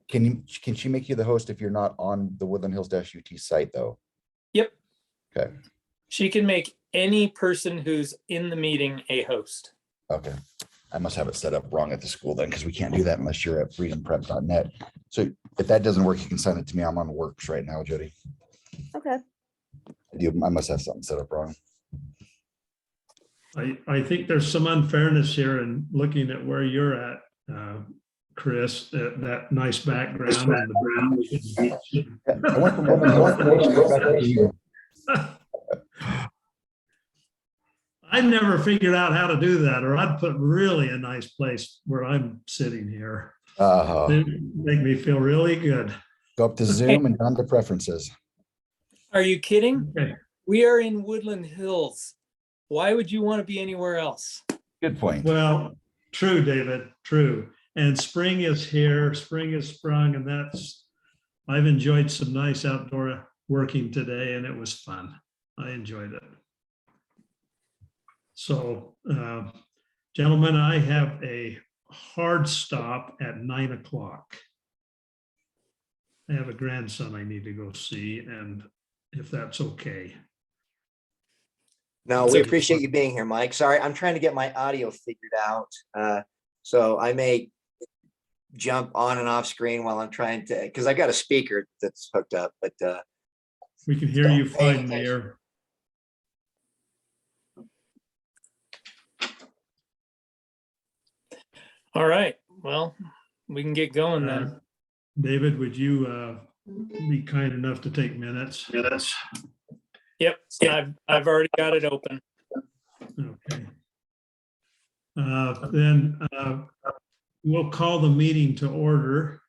Can she make you the host if you're not on the Woodland Hills-UT site though? Yep. Okay. She can make any person who's in the meeting a host. Okay. I must have it set up wrong at the school then, because we can't do that unless you're at freedomprep.net. So if that doesn't work, you can send it to me. I'm on Works right now, Jody. Okay. I must have something set up wrong. I think there's some unfairness here in looking at where you're at, Chris, that nice background. I went from Woodland Hills back to you. I never figured out how to do that, or I'd put really a nice place where I'm sitting here. It make me feel really good. Go up to Zoom and down to preferences. Are you kidding? Okay. We are in Woodland Hills. Why would you want to be anywhere else? Good point. Well, true, David, true. And spring is here, spring has sprung, and I've enjoyed some nice outdoor working today, and it was fun. I enjoyed it. So, gentlemen, I have a hard stop at 9 o'clock. I have a grandson I need to go see, and if that's okay. No, we appreciate you being here, Mike. Sorry, I'm trying to get my audio figured out. So I may jump on and off screen while I'm trying to, because I got a speaker that's hooked up, but We can hear you fine, Mayor. All right. Well, we can get going then. David, would you be kind enough to take minutes? Yep. I've already got it open. Okay. Then we'll call the meeting to order.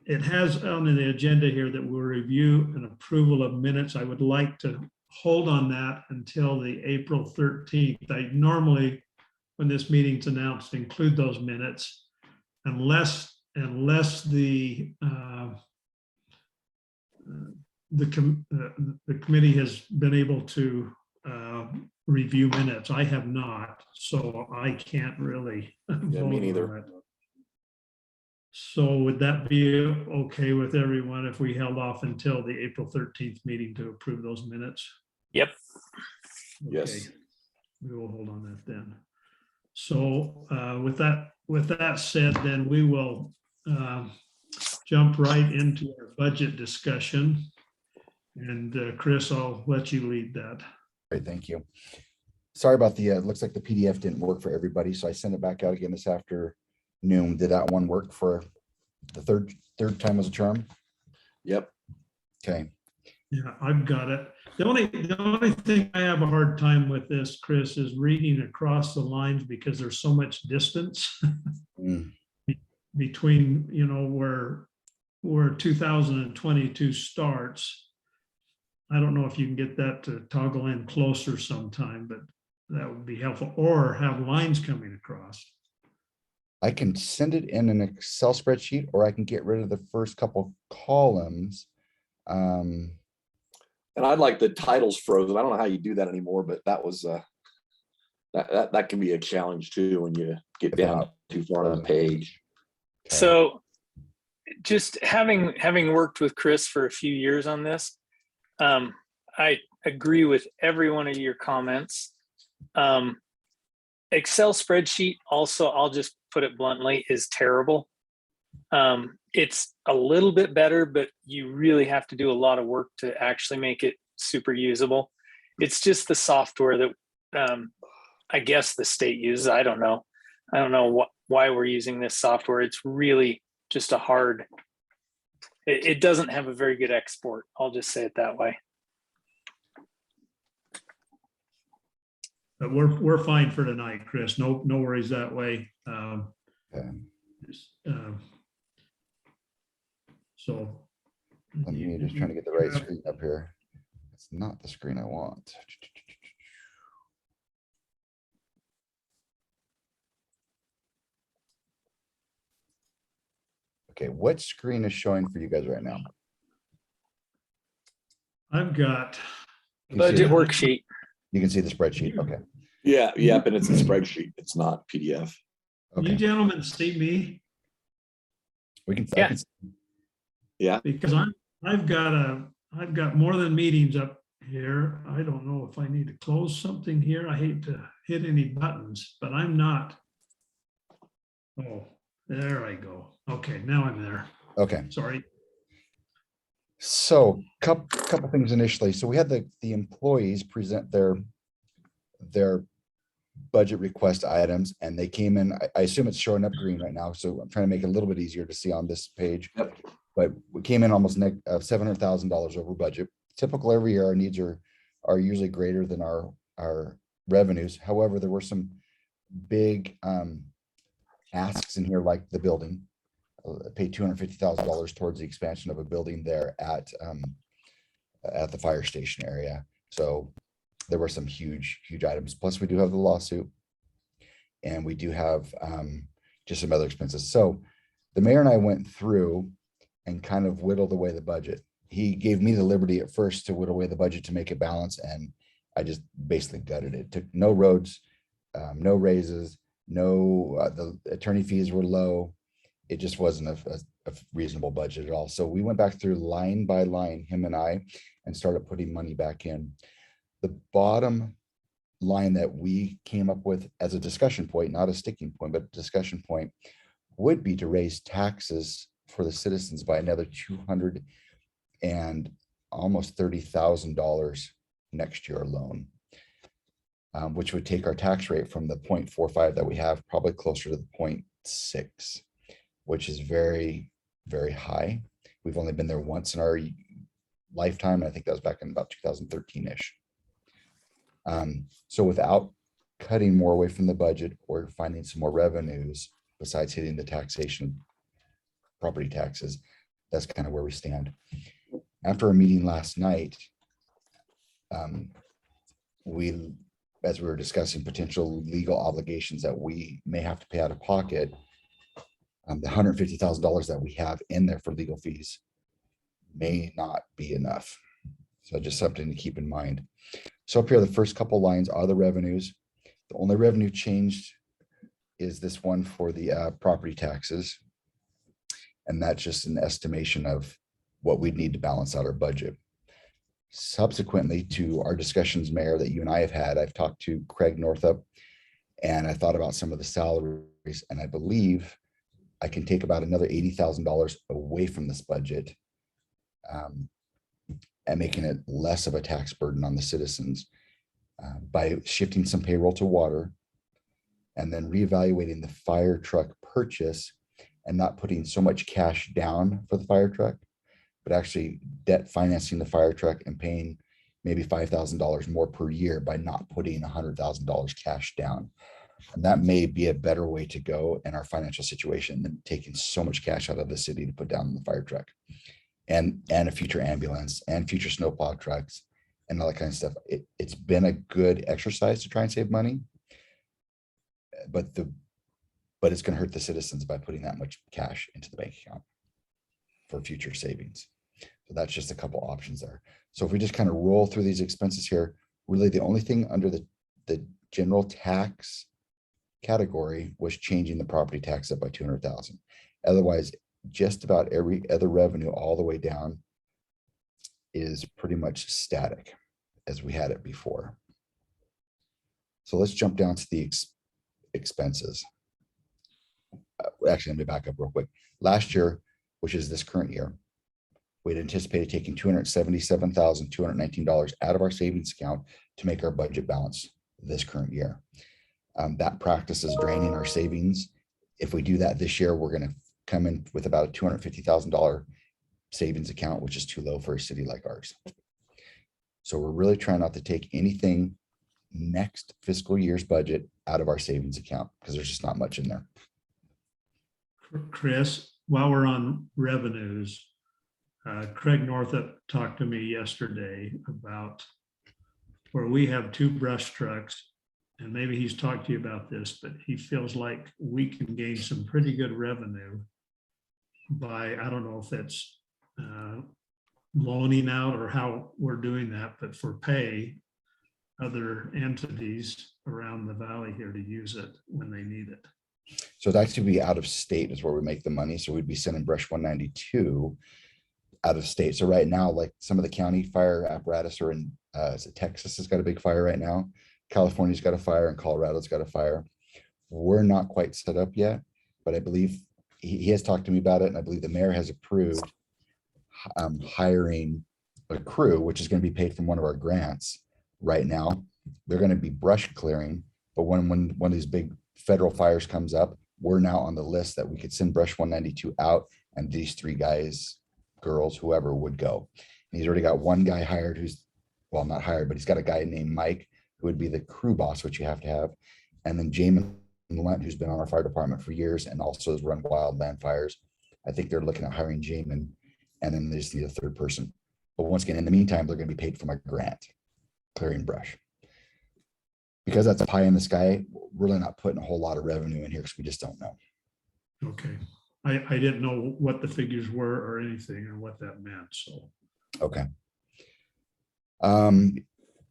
It has on the agenda here that we'll review an approval of minutes. I would like to hold on that until the April 13th. I normally, when this meeting's announced, include those minutes unless the committee has been able to review minutes. I have not, so I can't really. Yeah, me neither. So would that be okay with everyone if we held off until the April 13th meeting to approve those minutes? Yep. Yes. Okay. We will hold on that then. So with that said, then we will jump right into our budget discussion. And Chris, I'll let you lead that. Great, thank you. Sorry about the, looks like the PDF didn't work for everybody, so I sent it back out again this afternoon. Did that one work for the third time as a charm? Yep. Okay. Yeah, I've got it. The only thing I have a hard time with this, Chris, is reading across the lines because there's so much distance between, where 2022 starts. I don't know if you can get that to toggle in closer sometime, but that would be helpful, or have lines coming across. I can send it in an Excel spreadsheet, or I can get rid of the first couple columns. And I'd like the titles frozen. I don't know how you do that anymore, but that was that can be a challenge too when you get down too far on the page. Okay. So just having worked with Chris for a few years on this, I agree with every one of your comments. Excel spreadsheet also, I'll just put it bluntly, is terrible. It's a little bit better, but you really have to do a lot of work to actually make it super usable. It's just the software that I guess the state uses. I don't know why we're using this software. It's really just it doesn't have a very good export. I'll just say it that way. But we're fine for tonight, Chris. No worries that way. So Let me just trying to get the right screen up here. It's not the screen I want. Okay, what screen is showing for you guys right now? I've got You see Budget it? worksheet. You can see the spreadsheet. Okay. Yeah, yep, and it's a spreadsheet. It's not PDF. you Okay. gentlemen see me. We can, Yeah. I can, Yeah, Because I've got more than meetings up here. I don't know if I need to close something here. I hate to hit any buttons, but I'm not. Oh, there I go. Okay, now I'm there. okay. Sorry. So couple things initially. So we had the employees present their budget request items and they came in, I assume it's showing up green right now. So I'm trying to make it a little bit easier to see on this page. Yep. But we came in almost $700,000 over budget. Typical every year, our needs are usually greater than our revenues. However, there were some big asks in here, like the building. Paid $250,000 towards the expansion of a building there at the fire station area. So there were some huge items. Plus, we do have the lawsuit, and we do have just some other expenses. So the mayor and I went through and kind of whittled away the budget. He gave me the liberty at first to whittle away the budget to make it balance, and I just basically gutted it. Took no roads, no raises, no the attorney fees were low. It just wasn't a reasonable budget at all. So we went back through line by line, him and I, and started putting money back in. The bottom line that we came up with as a discussion point, not a sticking point, but a discussion point, would be to raise taxes for the citizens by another $200 and almost $30,000 next year alone, which would take our tax rate from the 0.45 that we have probably closer to the 0.6, which is very, very high. We've only been there once in our lifetime. I think that was back in about 2013-ish. So without cutting more away from the budget or finding some more revenues besides hitting the taxation, property taxes, that's kind of where we stand. After a meeting last night, as we were discussing potential legal obligations that we may have to pay out of pocket, the $150,000 that we have in there for legal fees may not be enough. So just something to keep in mind. So up here, the first couple lines are the revenues. The only revenue changed is this one for the property taxes. And that's just an estimation of what we'd need to balance out our budget. Subsequently to our discussions, Mayor, that you and I have had, I've talked to Craig Northup, and I thought about some of the salaries, and I believe I can take about another $80,000 away from this budget and making it less of a tax burden on the citizens by shifting some payroll to water and then reevaluating the fire truck purchase and not putting so much cash down for the fire truck, but actually debt financing the fire truck and paying maybe $5,000 more per year by not putting $100,000 cash down. And that may be a better way to go in our financial situation than taking so much cash out of the city to put down in the fire truck and a future ambulance and future snowplow trucks and all that kind of stuff. It's been a good exercise to try and save money, but it's going to hurt the citizens by putting that much cash into the bank account for future savings. So that's just a couple options there. So if we just kind of roll through these expenses here, really the only thing under the general tax category was changing the property tax up by 200,000. Otherwise, just about every other revenue all the way down is pretty much static as we had it before. So let's jump down to the expenses. Actually, let me back up real quick. Last year, which is this current year, we'd anticipated taking $277,219 out of our savings account to make our budget balance this current year. That practice is draining our savings. If we do that this year, we're going to come in with about a $250,000 savings account, which is too low for a city like ours. So we're really trying not to take anything next fiscal year's budget out of our savings account because there's just not much in there. Chris, while we're on revenues, Craig Northup talked to me yesterday about where we have 2 brush trucks, and maybe he's talked to you about this, but he feels like we can gain some pretty good revenue by, I don't know if that's loaning out or how we're doing that, but for pay other entities around the valley here to use it when they need it. So it'd actually be out of state is where we make the money. So we'd be sending brush 192 out of state. So right now, like some of the county fire apparatus are in, is it Texas has got a big fire right now. California's got a fire and Colorado's got a fire. We're not quite set up yet, but I believe he has talked to me about it, and I believe the mayor has approved hiring a crew, which is going to be paid from one of our grants right now. They're going to be brush clearing, but when one of these big federal fires comes up, we're now on the list that we could send brush 192 out, and these 3 guys, girls, whoever would go. And he's already got one guy hired who's, well, not hired, but he's got a guy named Mike who would be the crew boss, which you have to have. And then Jamin Lunt, who's been on our fire department for years and also has run wildland fires. I think they're looking at hiring Jamin, and then they just need a 3rd person. But once again, in the meantime, they're going to be paid from a grant, clearing brush. Because that's pie in the sky, we're really not putting a whole lot of revenue in here because we just don't know. Okay. I didn't know what the figures were or anything or what that meant, so. Okay.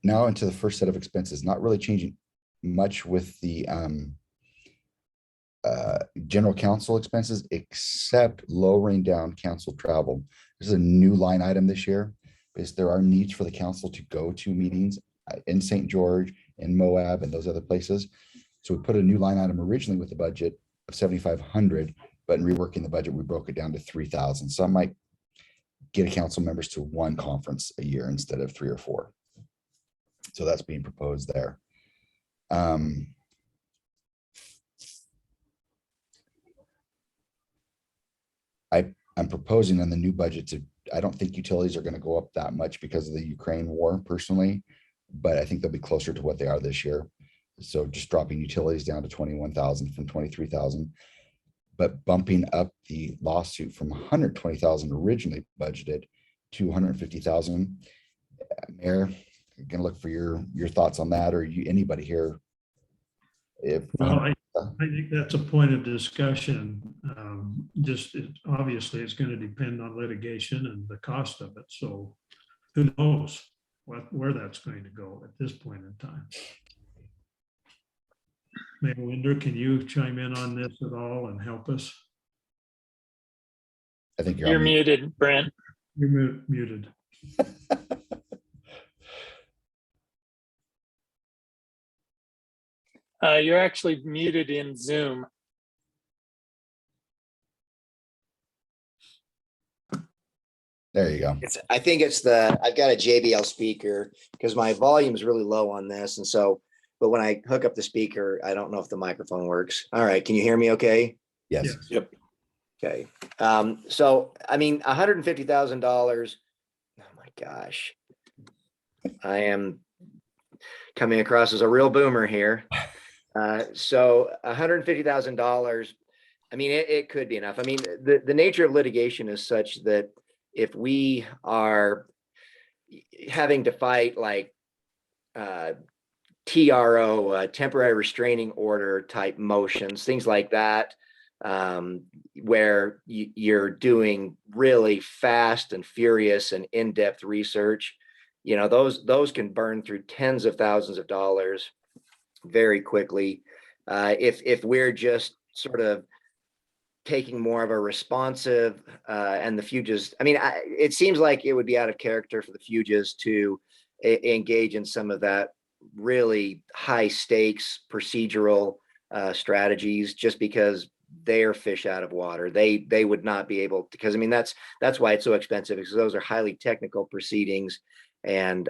Now into the first set of expenses, not really changing much with the general council expenses, except lowering down council travel. This is a new line item this year because there are needs for the council to go to meetings in St. George, in Moab, and those other places. So we put a new line item originally with the budget of 7,500, but in reworking the budget, we broke it down to 3,000. So I might get council members to 1 conference a year instead of 3 or 4. So that's being proposed there. I'm proposing on the new budget to, I don't think utilities are going to go up that much because of the Ukraine war personally, but I think they'll be closer to what they are this year. So just dropping utilities down to 21,000 from 23,000, but bumping up the lawsuit from 120,000 originally budgeted to 150,000. Mayor, I'm gonna look for your thoughts on that, or anybody here. If Well, I think that's a point of discussion. Obviously, it's going to depend on litigation and the cost of it. So who knows where that's going to go at this point in time. Mayor Winder, can you chime in on this at all and help us? I think You're muted, Brent. You're muted. You're actually muted in Zoom. There you go. I think it's I've got a JBL speaker because my volume is really low on this. And so, but when I hook up the speaker, I don't know if the microphone works. All right. Can you hear me okay? Yes. Yep. Okay. So, I mean, $150,000. Oh my gosh. I am coming across as a real boomer here. So $150,000. I mean, it could be enough. I mean, the nature of litigation is such that if we are having to fight like TRO, temporary restraining order type motions, things like that, where you're doing really fast and furious and in-depth research, you know, those can burn through tens of thousands of dollars very quickly. If we're just sort of taking more of a responsive and the Fuges, I mean, it seems like it would be out of character for the Fuges to engage in some of that really high stakes procedural strategies just because they're fish out of water. They would not be able to, because I mean, that's why it's so expensive, because those are highly technical proceedings and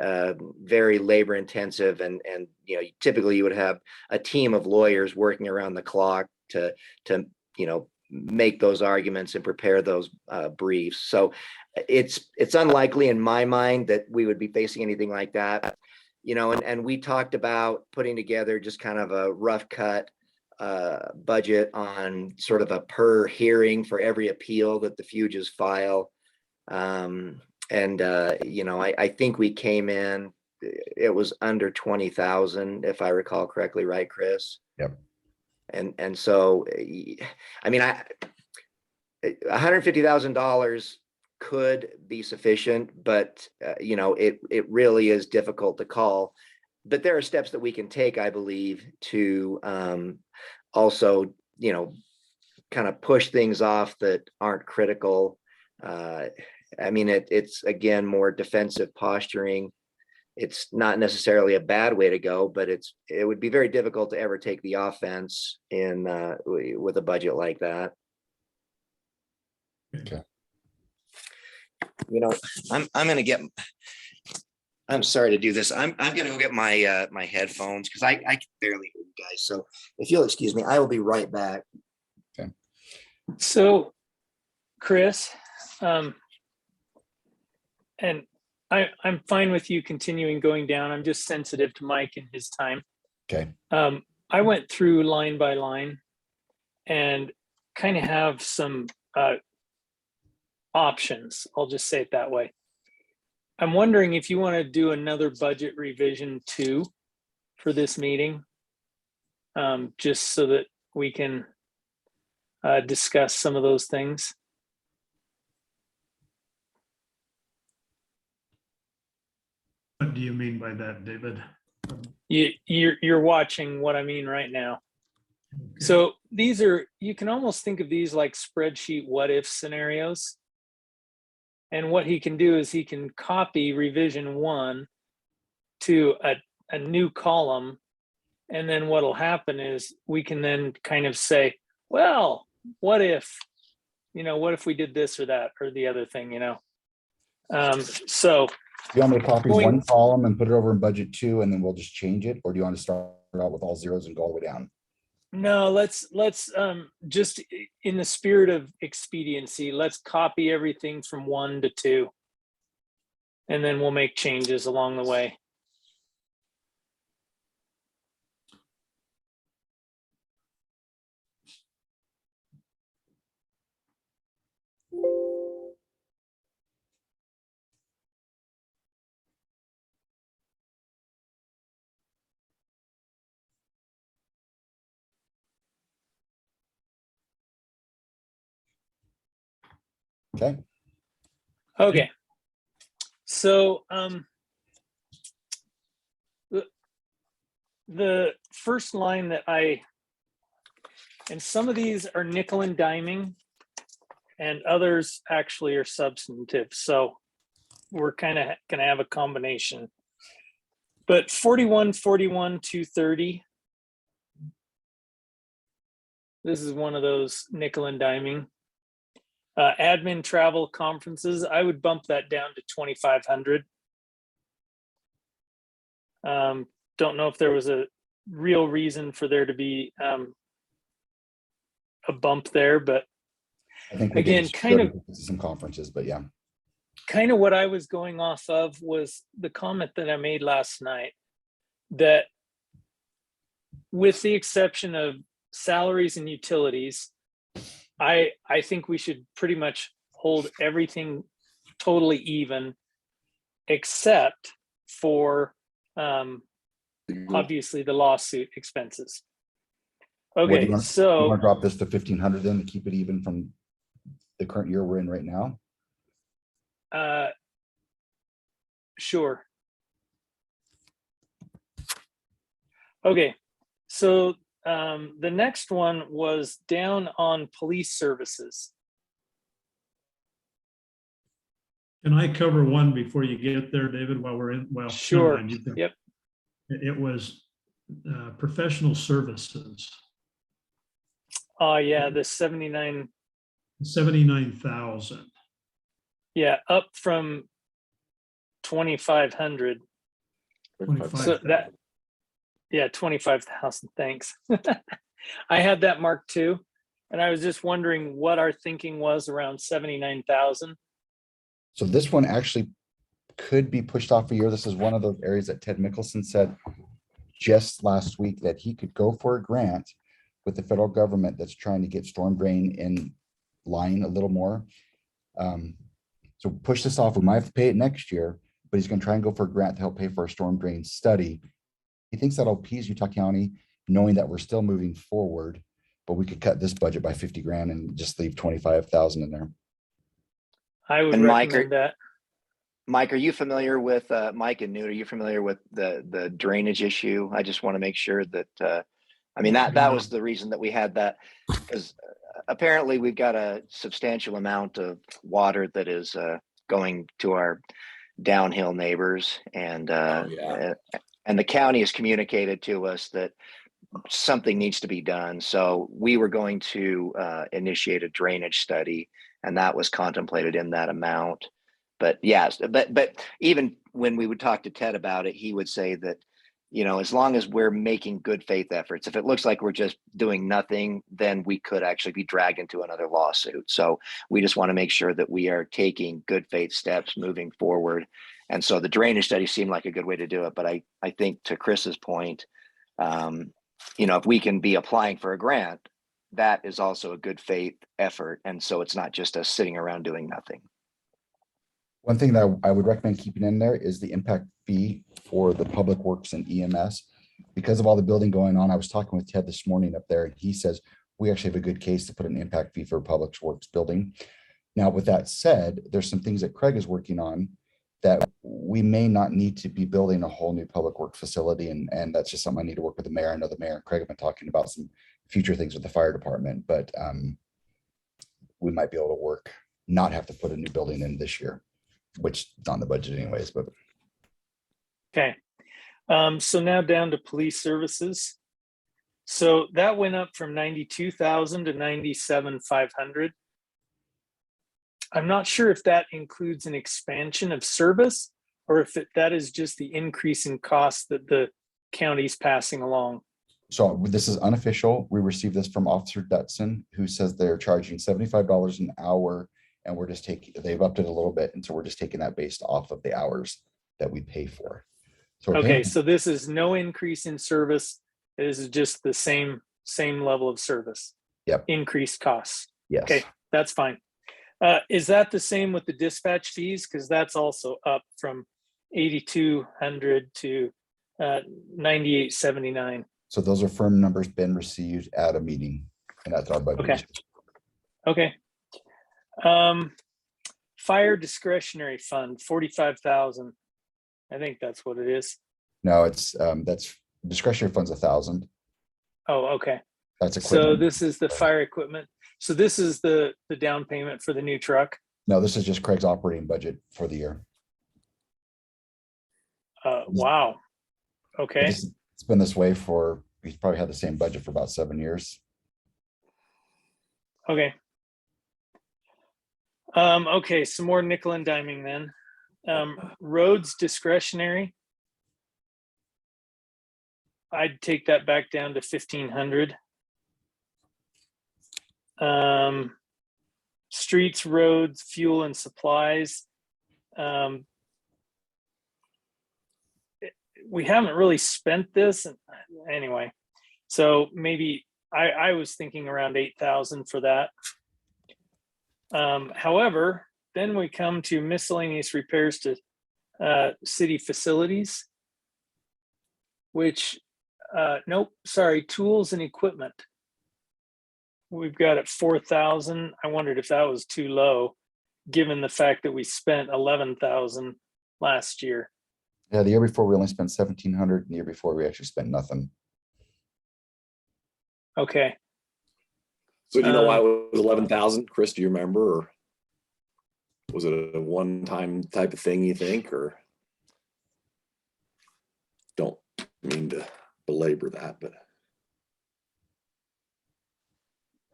very labor intensive. And, you know, typically you would have a team of lawyers working around the clock to, you know, make those arguments and prepare those briefs. So it's unlikely in my mind that we would be facing anything like that, you know, and we talked about putting together just kind of a rough cut budget on sort of a per hearing for every appeal that the Fuges file. You know, I think we came in, it was under 20,000, if I recall correctly, right, Chris? Yep. And so, I mean, $150,000 could be sufficient, but you know, it really is difficult to call. But there are steps that we can take, I believe, to also you know, kind of push things off that aren't critical. I mean, it's again, more defensive posturing. It's not necessarily a bad way to go, but it would be very difficult to ever take the offense in with a budget like that. Okay. You know, I'm sorry to do this. I'm gonna go get my my headphones because I can barely hear you guys. So if you'll excuse me, I will be right back. So, Chris, and I'm fine with you continuing going down. I'm just sensitive to Mike and his time. Okay. I went through line by line and kind of have some options. I'll just say it that way. I'm wondering if you want to do another budget revision too for this meeting, just so that we can discuss some of those things. What do you mean by that, David? You're watching what I mean right now. Okay. So these are, you can almost think of these like spreadsheet what if scenarios. And what he can do is he can copy revision 1 to a new column. And then what'll happen is we can then kind of say, well, what if, what if we did this or that or the other thing, So You want me to copy Going- one column and put it over in budget 2 and then we'll just change it? Or do you want to start out with all zeros and go all the way down? no, let's just in the spirit of expediency, let's copy everything from 1 to 2. And then we'll make changes along the way. Okay. Okay. So the first line that and some of these are nickel and diming and others actually are substantive. So we're kind of going to have a combination. But 41, 41, 230. This is one of those nickel and diming. Admin travel conferences, I would bump that down to 2,500. Don't know if there was a real reason for there to be a bump there, but I think we again, did kind of some conferences, but yeah. Kind of what I was going off of was the comment that I made last night that with the exception of salaries and utilities, I think we should pretty much hold everything totally even, except for obviously the lawsuit expenses. What do Okay, you want- so You want to drop this to 1,500 then to keep it even from the current year we're in right now? sure. Okay, so the next one was down on police services. Can I cover one before you get there, David, while we're in? Well, never Sure. mind, you can- Yep. It was professional services, Oh yeah, the 79. 79,000. Yeah, up from 2,500. 25. So that, yeah, 25,000. Thanks. I had that marked too, and I was just wondering what our thinking was around 79,000. So this one actually could be pushed off a year. This is one of those areas that Ted Mickelson said just last week that he could go for a grant with the federal government that's trying to get storm drain in line a little more. So push this off. We might have to pay it next year, but he's going to try and go for a grant to help pay for a storm drain study. He thinks that'll appease Utah County, knowing that we're still moving forward, but we could cut this budget by 50 grand and just leave 25,000 in there. I would And Mike, recommend that. Mike, are you familiar with Mike and Newt? Are you familiar with the drainage issue? I just want to make sure that I mean, that was the reason that we had that, because apparently we've got a substantial amount of water that is going to our downhill neighbors, and yeah. and the county has communicated to us that something needs to be done. So we were going to initiate a drainage study, and that was contemplated in that amount. But yes, but even when we would talk to Ted about it, he would say that, you know, as long as we're making good faith efforts, if it looks like we're just doing nothing, then we could actually be dragged into another lawsuit. So we just want to make sure that we are taking good faith steps moving forward. And so the drainage study seemed like a good way to do it. But I think, to Chris's point, you know, if we can be applying for a grant, that is also a good faith effort. And so it's not just us sitting around doing nothing. One thing that I would recommend keeping in there is the impact fee for the public works and EMS. Because of all the building going on, I was talking with Ted this morning up there, and he says we actually have a good case to put an impact fee for a public works building. Now, with that said, there's some things that Craig is working on that we may not need to be building a whole new public works facility. And that's just something I need to work with the mayor. I know the mayor and Craig have been talking about some future things with the fire department, but we might be able to not have to put a new building in this year, which is on the budget anyways, but. Okay. So now down to police services. So that went up from 92,000 to 97,500. I'm not sure if that includes an expansion of service, or if that is just the increase in cost that the county's passing along. So this is unofficial. We received this from Officer Dutson, who says they're charging $75 an hour, and they've upped it a little bit. And so we're just taking that based off of the hours that we pay for. So Okay, so this is no increase in service. This is just the same level of service. Yep. Increased costs. Yes. Okay, that's fine. Is that the same with the dispatch fees? Because that's also up from 8,200 to 9,879. So those are firm numbers been received at a meeting, and that's our budget. Okay. Fire discretionary fund, 45,000. I think that's what it is. No, that's discretionary funds 1,000. Oh, okay. That's So equipment. this is the fire equipment. So this is the down payment for the new truck. No, this is just Craig's operating budget for the year. Wow. Okay. It's been this way he's probably had the same budget for about 7 years. Okay. Okay, some more nickel and diming then. Roads discretionary. I'd take that back down to 1,500. Streets, roads, fuel and supplies. We haven't really spent this anyway. So maybe I was thinking around 8,000 for that. However, then we come to miscellaneous repairs to city facilities, which, nope, sorry, tools and equipment. We've got at 4,000. I wondered if that was too low, given the fact that we spent 11,000 last year. Yeah, the year before we only spent 1,700, and the year before we actually spent nothing. Okay. So do you know why it was 11,000, Chris? Do you remember, or was it a one-time type of thing, you think, or? Don't mean to belabor that, but.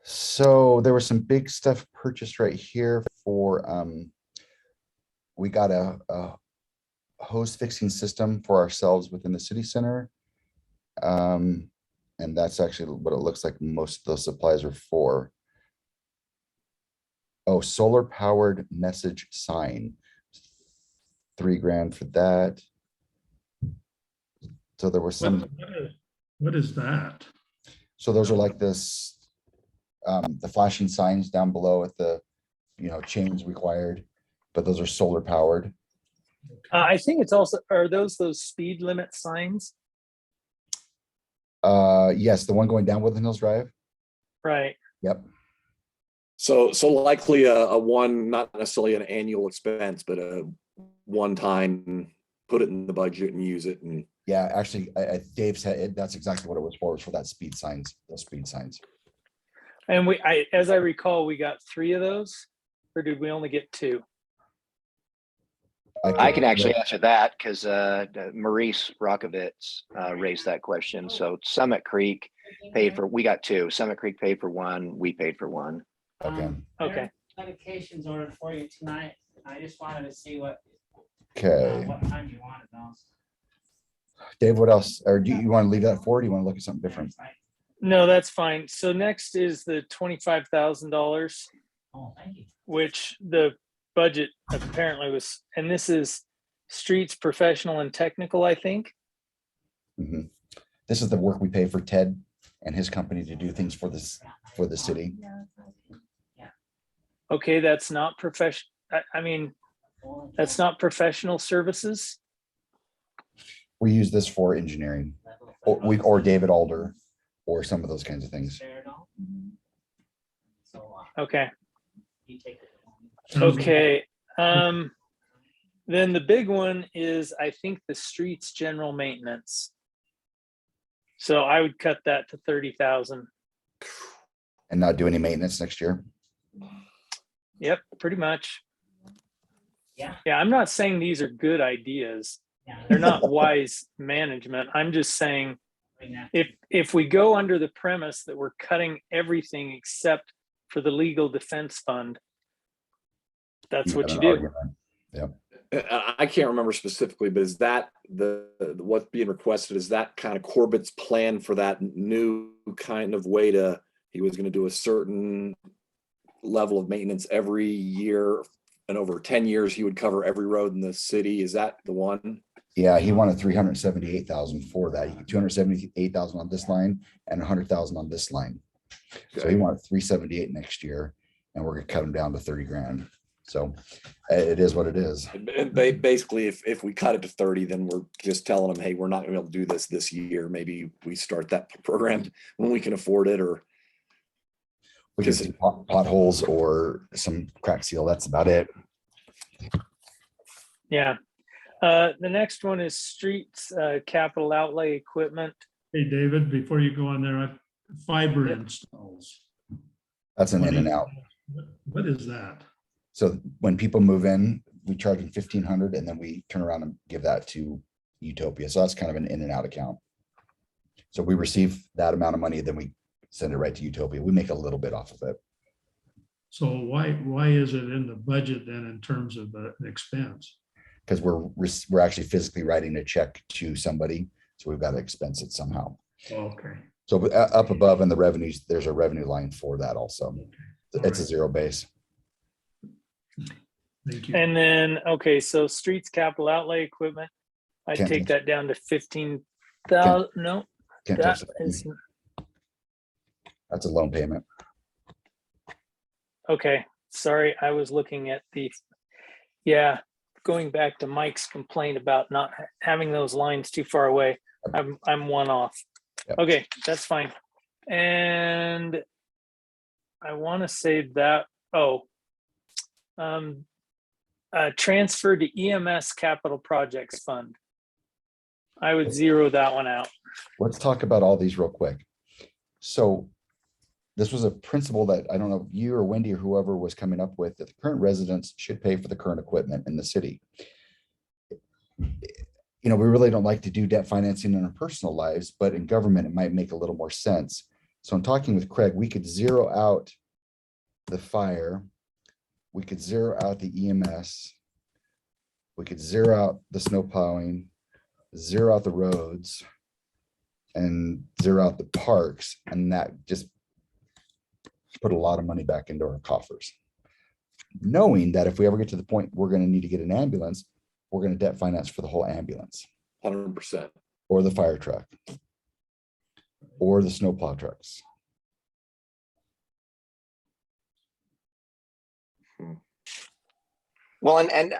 So there was some big stuff purchased right here for, we got a hose fixing system for ourselves within the city center. And that's actually what it looks like most of those supplies are for. Oh, solar powered message sign. $3,000 for that. So there was some. What is that? So those are like this, the flashing signs down below with the, chains required, but those are solar powered. I think it's also, are those speed limit signs? Yes, the one going down Woodland Hills Drive. Right. Yep. So likely a one, not necessarily an annual expense, but a one-time put it in the budget and use it. And Yeah, actually, Dave said that's exactly what it was for. It was for that speed signs, those speed signs. And as I recall, we got 3 of those, or did we only get 2? I can actually answer that because Maurice Rokovitz raised that question. So Summit Creek we got 2. Summit Creek paid for 1. We paid for 1. Okay. Okay. Medications ordered for you tonight. I just wanted to see what Okay, time you wanted those. Dave, what else? Or do you want to leave that for, or do you want to look at something different? No, that's fine. So next is the $25,000, Oh, thank you. which the budget apparently was, and this is streets, professional and technical, I think. Mhm. This is the work we pay for Ted and his company to do things for this, for the city. Okay, that's not profession. I mean, that's not professional services. We use this for engineering, or David Alder, or some of those kinds of things. Okay. You take it. Sounds good. Okay. Then the big one is, I think, the streets general maintenance. So I would cut that to 30,000. And not do any maintenance next year. Yep, pretty much. Yeah. Yeah, I'm not saying these are good ideas. Yeah. They're not wise management. I'm just saying, Bring that. if we go under the premise that we're cutting everything except for the legal defense fund, that's what you An do. argument. I can't remember specifically, but is that what's being requested? Is that kind of Corbett's plan for that new kind of way he was going to do a certain level of maintenance every year, and over 10 years, he would cover every road in the city. Is that the one? Yeah, he wanted 378,000 for that. 278,000 on this line and 100,000 on this line. So he wanted 378 next year, and we're gonna cut him down to 30 grand. So it is what it is. And basically, if we cut it to 30, then we're just telling them, hey, we're not gonna be able to do this year. Maybe we start that program when we can afford it, or We just do potholes or some crack seal. That's about it. Yeah. The next one is streets, capital outlay equipment. Hey, David, before you go on there, fiber installs. That's an in and out. What is that? So when people move in, we charge them 1,500 and then we turn around and give that to Utopia. So that's kind of an in and out account. So we receive that amount of money, then we send it right to Utopia. We make a little bit off of it. So why is it in the budget then in terms of an expense? Because we're actually physically writing a check to somebody. So we've got to expense it somehow. Okay. So up above in the revenues, there's a revenue line for that also. It's a zero base. Thank you. And then, okay, so streets capital outlay equipment, I Can't take touch that down to 15,000. No, Can't that touch that. is, That's a loan payment. okay, sorry, I was looking at yeah, going back to Mike's complaint about not having those lines too far away. I'm one off. Yep. Okay, that's fine. And I want to say that, transfer to EMS capital projects fund. I would zero that one out. Let's talk about all these real quick. So this was a principle that I don't know if you or Wendy or whoever was coming up with, that the current residents should pay for the current equipment in the city. You know, we really don't like to do debt financing in our personal lives, but in government, it might make a little more sense. So I'm talking with Craig, we could zero out the fire. We could zero out the EMS. We could zero out the snow plowing, zero out the roads, and zero out the parks. And that just put a lot of money back into our coffers. Knowing that if we ever get to the point we're going to need to get an ambulance, we're going to debt finance for the whole ambulance 100%. or the fire truck or the snowplow trucks. Well, and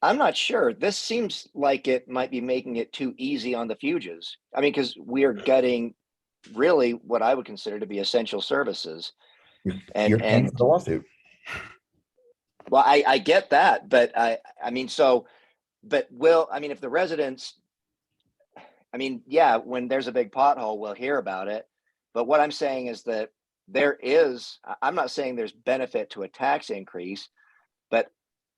I'm not sure. This seems like it might be making it too easy on the Fuges. I mean, because we are getting really what I would consider to be essential services. You're And paying for the lawsuit. well, I get that, but I mean, so but I mean, if the residents, I mean, yeah, when there's a big pothole, we'll hear about it. But what I'm saying is that I'm not saying there's benefit to a tax increase, but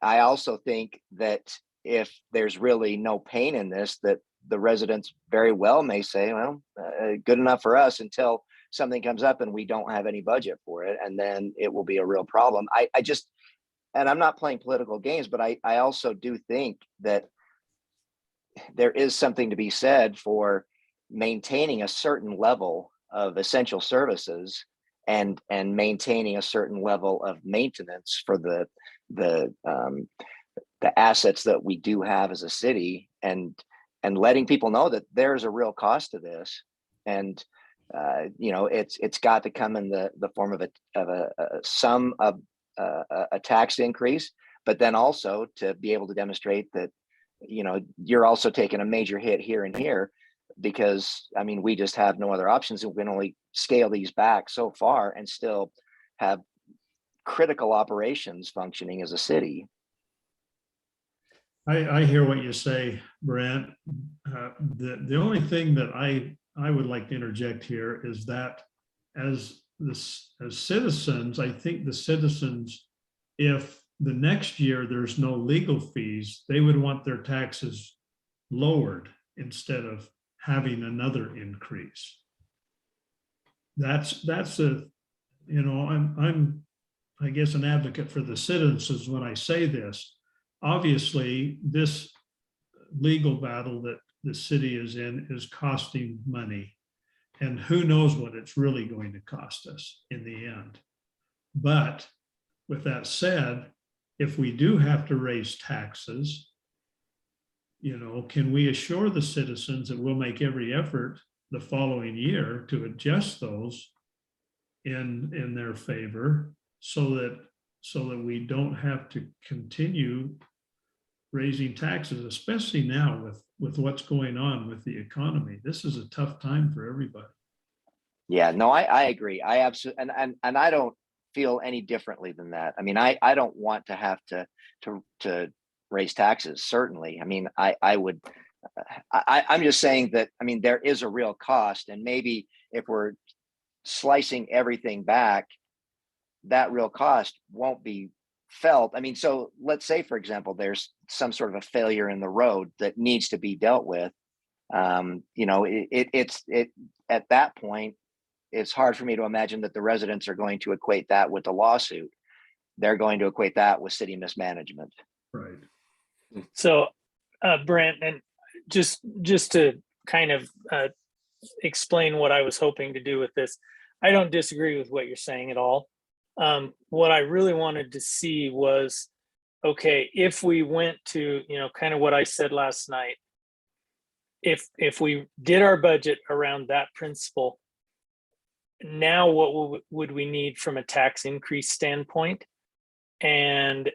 I also think that if there's really no pain in this, that the residents very well may say, well, good enough for us until something comes up and we don't have any budget for it. And then it will be a real problem. And I'm not playing political games, but I also do think that there is something to be said for maintaining a certain level of essential services and maintaining a certain level of maintenance for the assets that we do have as a city, and letting people know that there's a real cost to this. And it's got to come in the form of a tax increase, but then also to be able to demonstrate that you're also taking a major hit here and here, because I mean, we just have no other options, and we can only scale these back so far and still have critical operations functioning as a city. I hear what you say, Brent. The only thing that I would like to interject here is that as citizens, I think the citizens, if the next year there's no legal fees, they would want their taxes lowered instead of having another increase. That's I'm I guess an advocate for the citizens when I say this. Obviously, this legal battle that the city is in is costing money, and who knows what it's really going to cost us in the end. But with that said, if we do have to raise taxes, can we assure the citizens that we'll make every effort the following year to adjust those in their favor, so that we don't have to continue raising taxes, especially now with what's going on with the economy. This is a tough time for everybody. Yeah, no, I agree. I absolutely, and I don't feel any differently than that. I mean, I don't want to have to raise taxes. Certainly. I mean, I'm just saying that, I mean, there is a real cost, and maybe if we're slicing everything back, that real cost won't be felt. I mean, so let's say, for example, there's some sort of a failure in the road that needs to be dealt with. It's at that point, it's hard for me to imagine that the residents are going to equate that with a lawsuit. They're going to equate that with city mismanagement. Right. So, Brent, and just to kind of explain what I was hoping to do with this, I don't disagree with what you're saying at all. What I really wanted to see was, okay, if we went to, kind of what I said last night, if we did our budget around that principle, now what would we need from a tax increase standpoint? And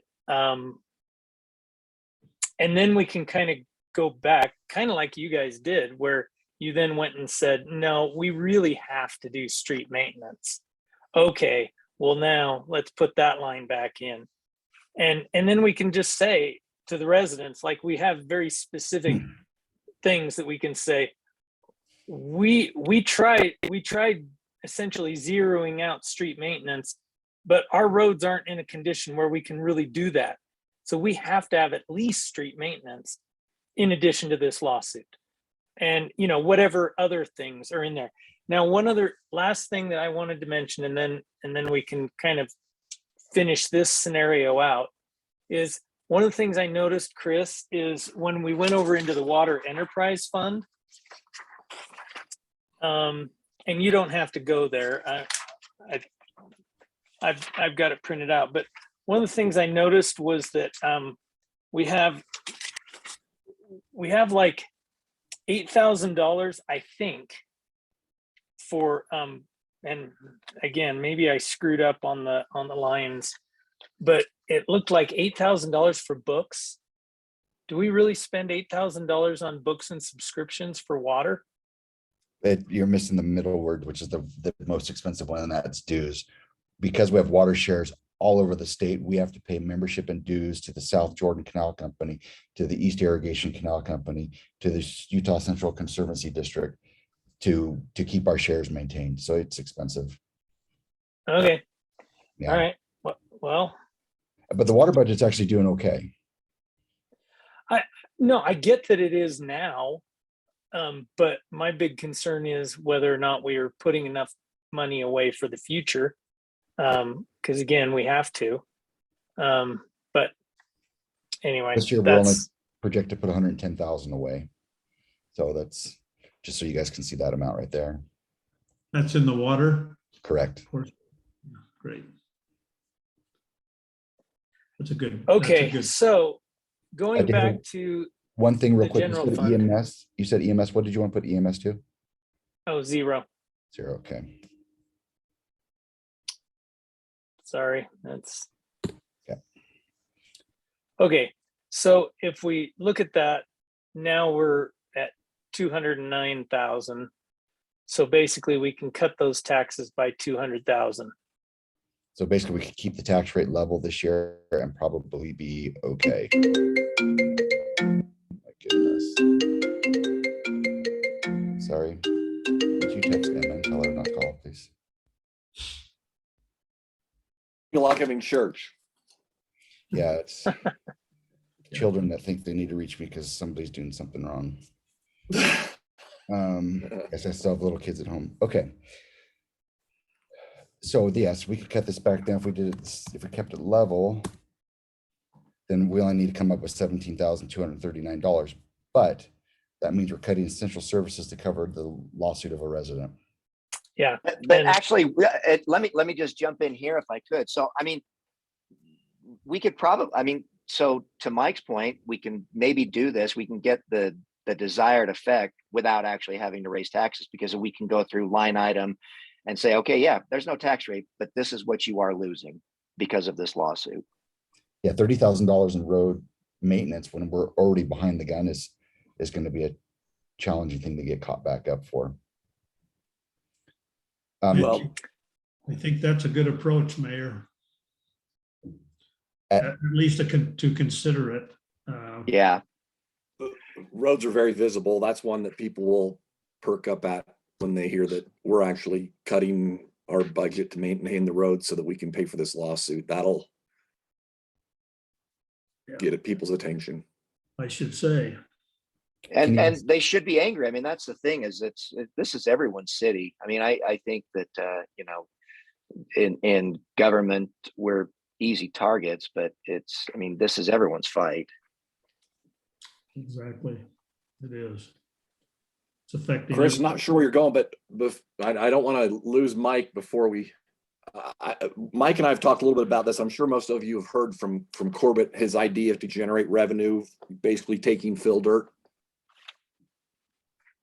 then we can kind of go back, kind of like you guys did, where you then went and said, no, we really have to do street maintenance. Okay, well, now let's put that line back in. And then we can just say to the residents, like, we have very specific things that we can say. We tried essentially zeroing out street maintenance, but our roads aren't in a condition where we can really do that. So we have to have at least street maintenance in addition to this lawsuit, and whatever other things are in there. Now, one other last thing that I wanted to mention, and then we can kind of finish this scenario out, is one of the things I noticed, Chris, is when we went over into the Water Enterprise Fund, and you don't have to go there. I've got it printed out, but one of the things I noticed was that we have like $8,000, I think, for and again, maybe I screwed up on the lines, but it looked like $8,000 for books. Do we really spend $8,000 on books and subscriptions for water? You're missing the middle word, which is the most expensive one, and that's dues. Because we have water shares all over the state, we have to pay membership and dues to the South Jordan Canal Company, to the East Irrigation Canal Company, to the Utah Central Conservancy District to keep our shares maintained. So it's expensive. Okay, Yeah. all right. Well, But the water budget's actually doing okay. no, I get that it is now. But my big concern is whether or not we are putting enough money away for the future. Because again, we have to. But anyway, This year, we're only that's projected to put 110,000 away. So that's just so you guys can see that amount right there. That's in the water, Correct. of course. Great. That's a good. okay. So going David, back to One thing real The quick, you general said fund. EMS, you said EMS, what did you want to put EMS to? 0. 0, okay. Sorry, that's Okay. okay. So if we look at that, now we're at 209,000. So basically, we can cut those taxes by 200,000. So basically, we could keep the tax rate level this year and probably be okay. My goodness. Sorry. Would you text Emma and tell her not to call, please? Feel like having church. Yeah, it's children that think they need to reach me because somebody's doing something wrong. Guess I still have little kids at home. Okay. So yes, we could cut this back down if we did it, if we kept it level. Then we only need to come up with $17,239. But that means we're cutting essential services to cover the lawsuit of a resident. Yeah. But And- actually, let me just jump in here if I could. So, I mean, we could probably, I mean, so to Mike's point, we can maybe do this. We can get the desired effect without actually having to raise taxes, because we can go through line item and say, okay, yeah, there's no tax rate, but this is what you are losing because of this lawsuit. Yeah, $30,000 in road maintenance when we're already behind the gun is going to be a challenging thing to get caught back up for. Well, I think that's a good approach, Mayor. At- At least to consider it. Yeah. roads are very visible. That's one that people will perk up at when they hear that we're actually cutting our budget to maintain the road so that we can pay for this lawsuit. That'll Yeah. get at people's attention. I should say. Can you- And they should be angry. I mean, that's the thing, is this is everyone's city. I mean, I think that, you know, in government, we're easy targets, but I mean, this is everyone's fight. Exactly. It is. It's affecting. Chris, not sure where you're going, but I don't want to lose Mike before we. Mike and I have talked a little bit about this. I'm sure most of you have heard from Corbett, his idea to generate revenue, basically taking fill dirt.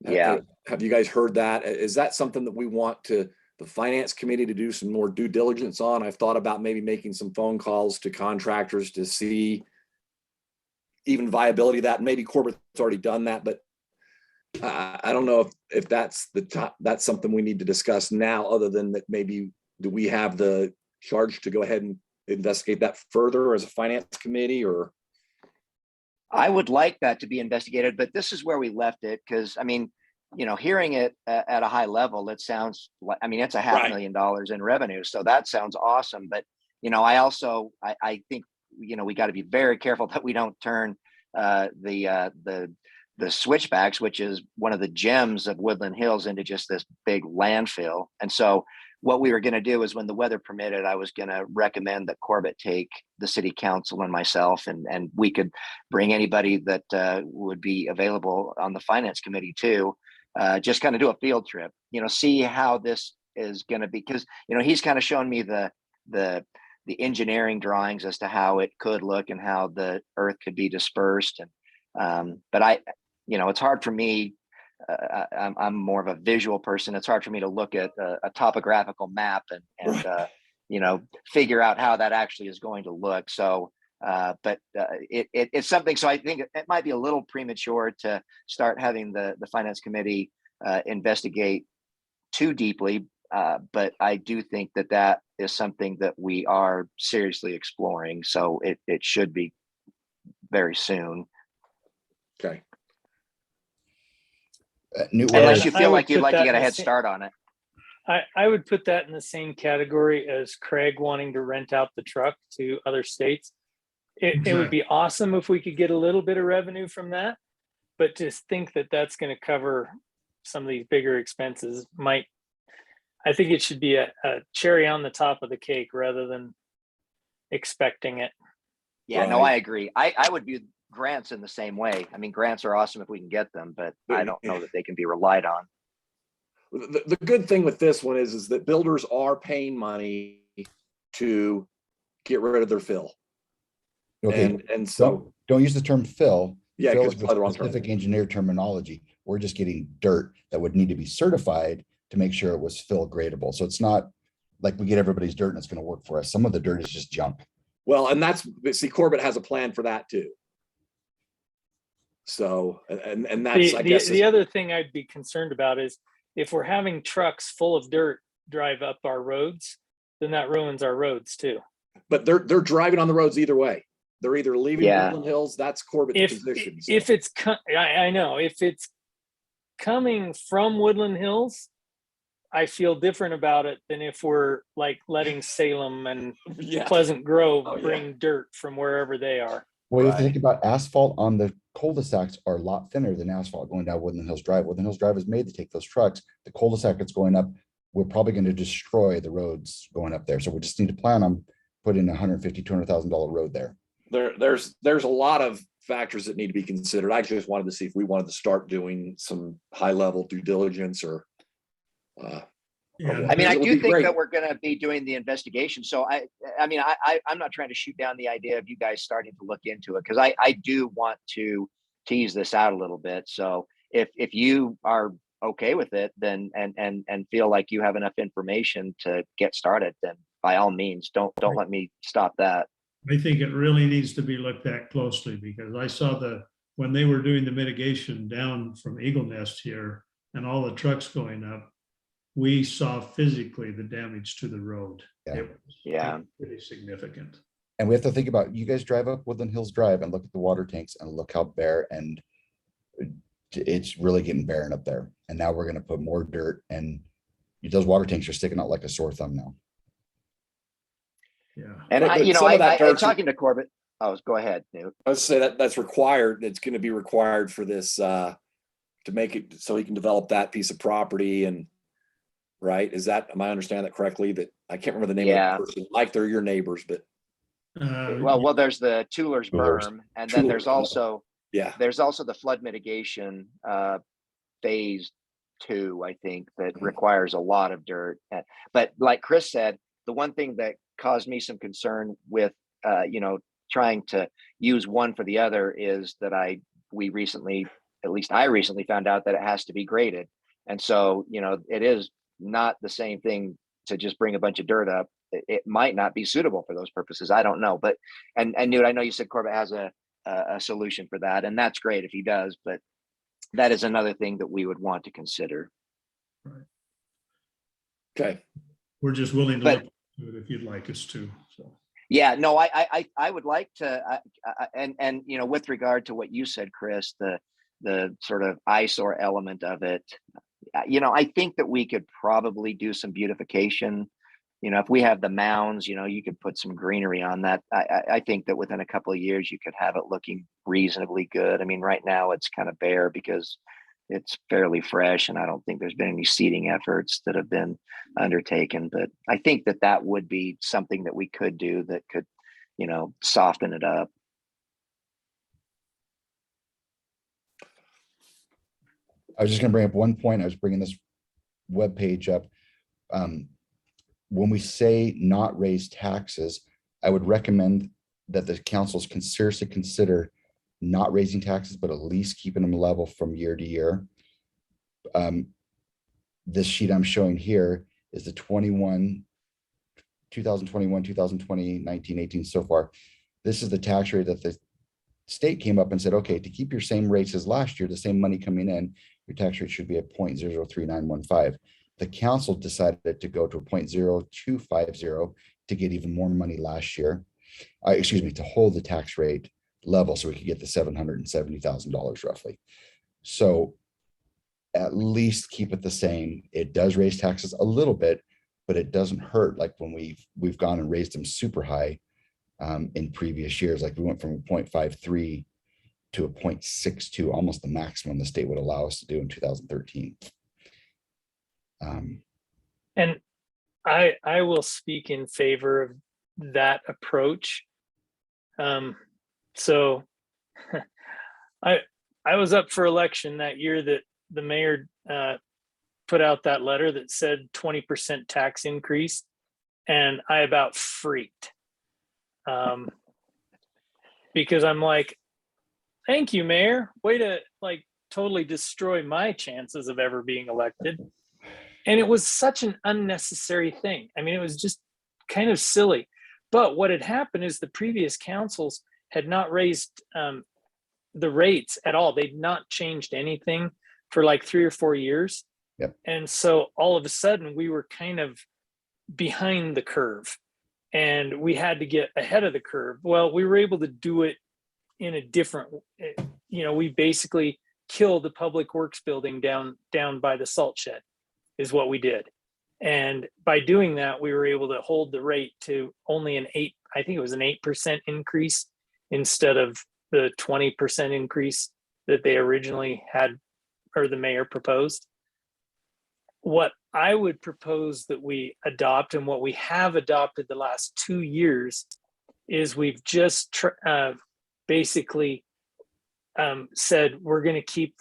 Yeah. Have you guys heard that? Is that something that we want the finance committee to do some more due diligence on? I've thought about maybe making some phone calls to contractors to see even viability of that. Maybe Corbett's already done that, but I don't know if that's that's something we need to discuss now, other than that. Maybe do we have the charge to go ahead and investigate that further as a finance committee? Or I would like that to be investigated, but this is where we left it, because I mean, you know, hearing it at a high level, it sounds like, I mean, it's a Right. $500,000 in revenue, so that sounds awesome. But you know, I think, you know, we got to be very careful that we don't turn the switchbacks, which is one of the gems of Woodland Hills, into just this big landfill. And so what we were going to do is, when the weather permitted, I was going to recommend that Corbett take the city council and myself, and we could bring anybody that would be available on the finance committee too, just kind of do a field trip, you know, see how this is going to be. Because, you know, he's kind of shown me the engineering drawings as to how it could look and how the earth could be dispersed. And but you know, it's hard for me. I'm more of a visual person. It's hard for me to look at a topographical map and you know, figure out how that actually is going to look. So, but it's something. So I think it might be a little premature to start having the finance committee investigate too deeply. But I do think that is something that we are seriously exploring. So it should be very soon. Okay. New Yeah, Unless Orleans, you I feel would like you'd put like to that get in a the head same- start on it. I would put that in the same category as Craig wanting to rent out the truck to other states. It would be awesome if we could get a little bit of revenue from that, but to think that that's going to cover some of these bigger expenses might, I think it should be a cherry on the top of the cake rather than expecting it. Yeah, no, Right. I agree. I would view grants in the same way. I mean, grants are awesome if we can get them, but I don't know that they can be relied on. The good thing with this one is that builders are paying money to get rid of their fill. okay, And so, don't use the term fill. yeah, Fill because is it's probably the wrong with term. specific engineer terminology. We're just getting dirt that would need to be certified to make sure it was fill gradable. So it's not like we get everybody's dirt and it's going to work for us. Some of the dirt is just junk. Well, and see, Corbett has a plan for that too. So, and that's, I guess, The other thing I'd be concerned about is if we're having trucks full of dirt drive up our roads, then that ruins our roads too. but they're driving on the roads either way. They're either leaving Yeah. Woodland Hills, that's Corbett's If position. if it's I know if it's coming from Woodland Hills, I feel different about it than if we're like letting Salem and Yeah. Pleasant Grove Oh, yeah. bring dirt from wherever they are. Well, you have to Right. think about asphalt on the cul-de-sacs are a lot thinner than asphalt going down Woodland Hills Drive. Woodland Hills Drive is made to take those trucks. The cul-de-sac that's going up, we're probably going to destroy the roads going up there. So we just need to plan on putting $150,000, $200,000 road there. There's a lot of factors that need to be considered. I just wanted to see if we wanted to start doing some high level due diligence or. Yeah, I mean, I It would do be think great. that we're going to be doing the investigation. So I mean, I'm not trying to shoot down the idea of you guys starting to look into it because I do want to tease this out a little bit. So if you are okay with it, then and feel like you have enough information to get started, then by all means, don't let me stop that. I think it really needs to be looked at closely because I saw when they were doing the mitigation down from Eagle Nest here and all the trucks going up, we saw physically the damage to the road. Yeah. It was Yeah. pretty significant. And we have to think about, you guys drive up Woodland Hills Drive and look at the water tanks and look how bare and it's really getting barren up there. And now we're going to put more dirt and those water tanks are sticking out like a sore thumb now. Yeah. And But some of that dirt's- talking to Corbett. Oh, go ahead, Newt. Let's say that's required. It's going to be required for this to make it so he can develop that piece of property and. Right? Am I understanding that correctly? That I can't remember the name Yeah. of the person, like they're your neighbors, but Well, there's the Tullers Tullers. berm, and then there's Tullers, also yeah. the flood mitigation phase 2, I think, that requires a lot of dirt. But like Chris said, the one thing that caused me some concern with trying to use one for the other is that I recently found out that it has to be graded. And so, it is not the same thing to just bring a bunch of dirt up. It might not be suitable for those purposes. I don't know. But and Newt, I know you said Corbett has a solution for that, and that's great if he does, but that is another thing that we would want to consider. Okay. We're just willing to But- look into it if you'd like us to, so. Yeah, no, I would like to, and with regard to what you said, Chris, the sort of eyesore element of it, I think that we could probably do some beautification. If we have the mounds, you could put some greenery on that. I think that within a couple of years, you could have it looking reasonably good. I mean, right now it's kind of bare because it's fairly fresh, and I don't think there's been any seeding efforts that have been undertaken. But I think that would be something that we could do that could, soften it up. I was just gonna bring up one point. I was bringing this webpage up. When we say not raise taxes, I would recommend that the councils seriously consider not raising taxes, but at least keeping them level from year to year. This sheet I'm showing here is the 2021, 2020, 19, 18 so far. This is the tax rate that the state came up and said, okay, to keep your same rates as last year, the same money coming in, your tax rate should be at 0.003915. The council decided to go to a 0.0250 to get even more money last year. Excuse me, to hold the tax rate level so we could get the $770,000 roughly. So at least keep it the same. It does raise taxes a little bit, but it doesn't hurt like when we've gone and raised them super high in previous years. Like we went from a 0.53 to a 0.62, almost the maximum the state would allow us to do in 2013. And I will speak in favor of that approach. So I was up for election that year that the mayor put out that letter that said 20% tax increase, and I about freaked. Because I'm like, thank you, mayor. Way to like totally destroy my chances of ever being elected. And it was such an unnecessary thing. I mean, it was just kind of silly. But what had happened is the previous councils had not raised the rates at all. They'd not changed anything for like 3 or 4 years. Yep. And so all of a sudden we were kind of behind the curve and we had to get ahead of the curve. Well, we were able to do it in a different, we basically killed the public works building down by the salt shed is what we did. And by doing that, we were able to hold the rate to only an 8% increase instead of the 20% increase that they originally had, or the mayor proposed. What I would propose that we adopt, and what we have adopted the last 2 years, is we've just basically said we're going to keep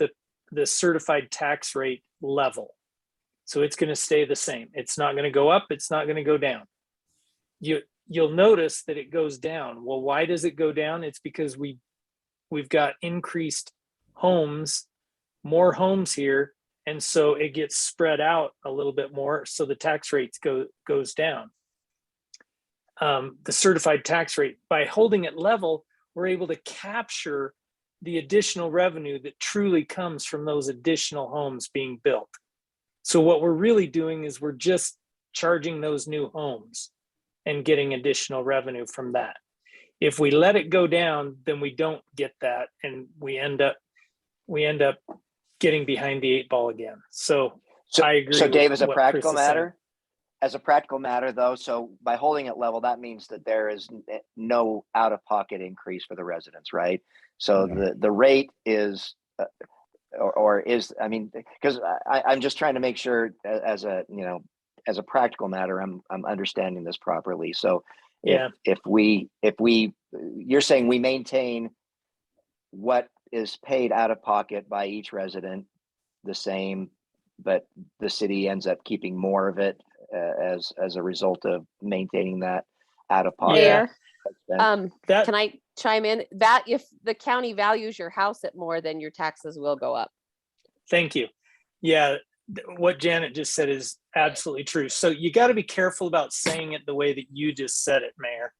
the certified tax rate level. So it's going to stay the same. It's not going to go up. It's not going to go down. You'll notice that it goes down. Well, why does it go down? It's because we've got increased homes, more homes here. And so it gets spread out a little bit more. So the tax rates goes down. The certified tax rate, by holding it level, we're able to capture the additional revenue that truly comes from those additional homes being built. So what we're really doing is we're just charging those new homes and getting additional revenue from that. If we let it go down, then we don't get that, and we end up getting behind the 8 ball again. So I agree. So Dave, with as a what practical Chris is saying. matter, though, so by holding it level, that means that there is no out-of-pocket increase for the residents, right? So the rate is, because I'm just trying to make sure as a practical matter, I'm understanding this properly. So if you're saying we maintain what is paid out of pocket by each resident the same, but the city ends up keeping more of it as a result of maintaining that out of pocket. Mayor, That, can I chime in? That if the county values your house at more, then your taxes will go up. thank you. Yeah, what Janet just said is absolutely true. So you got to be careful about saying it the way that you just said it, Mayor.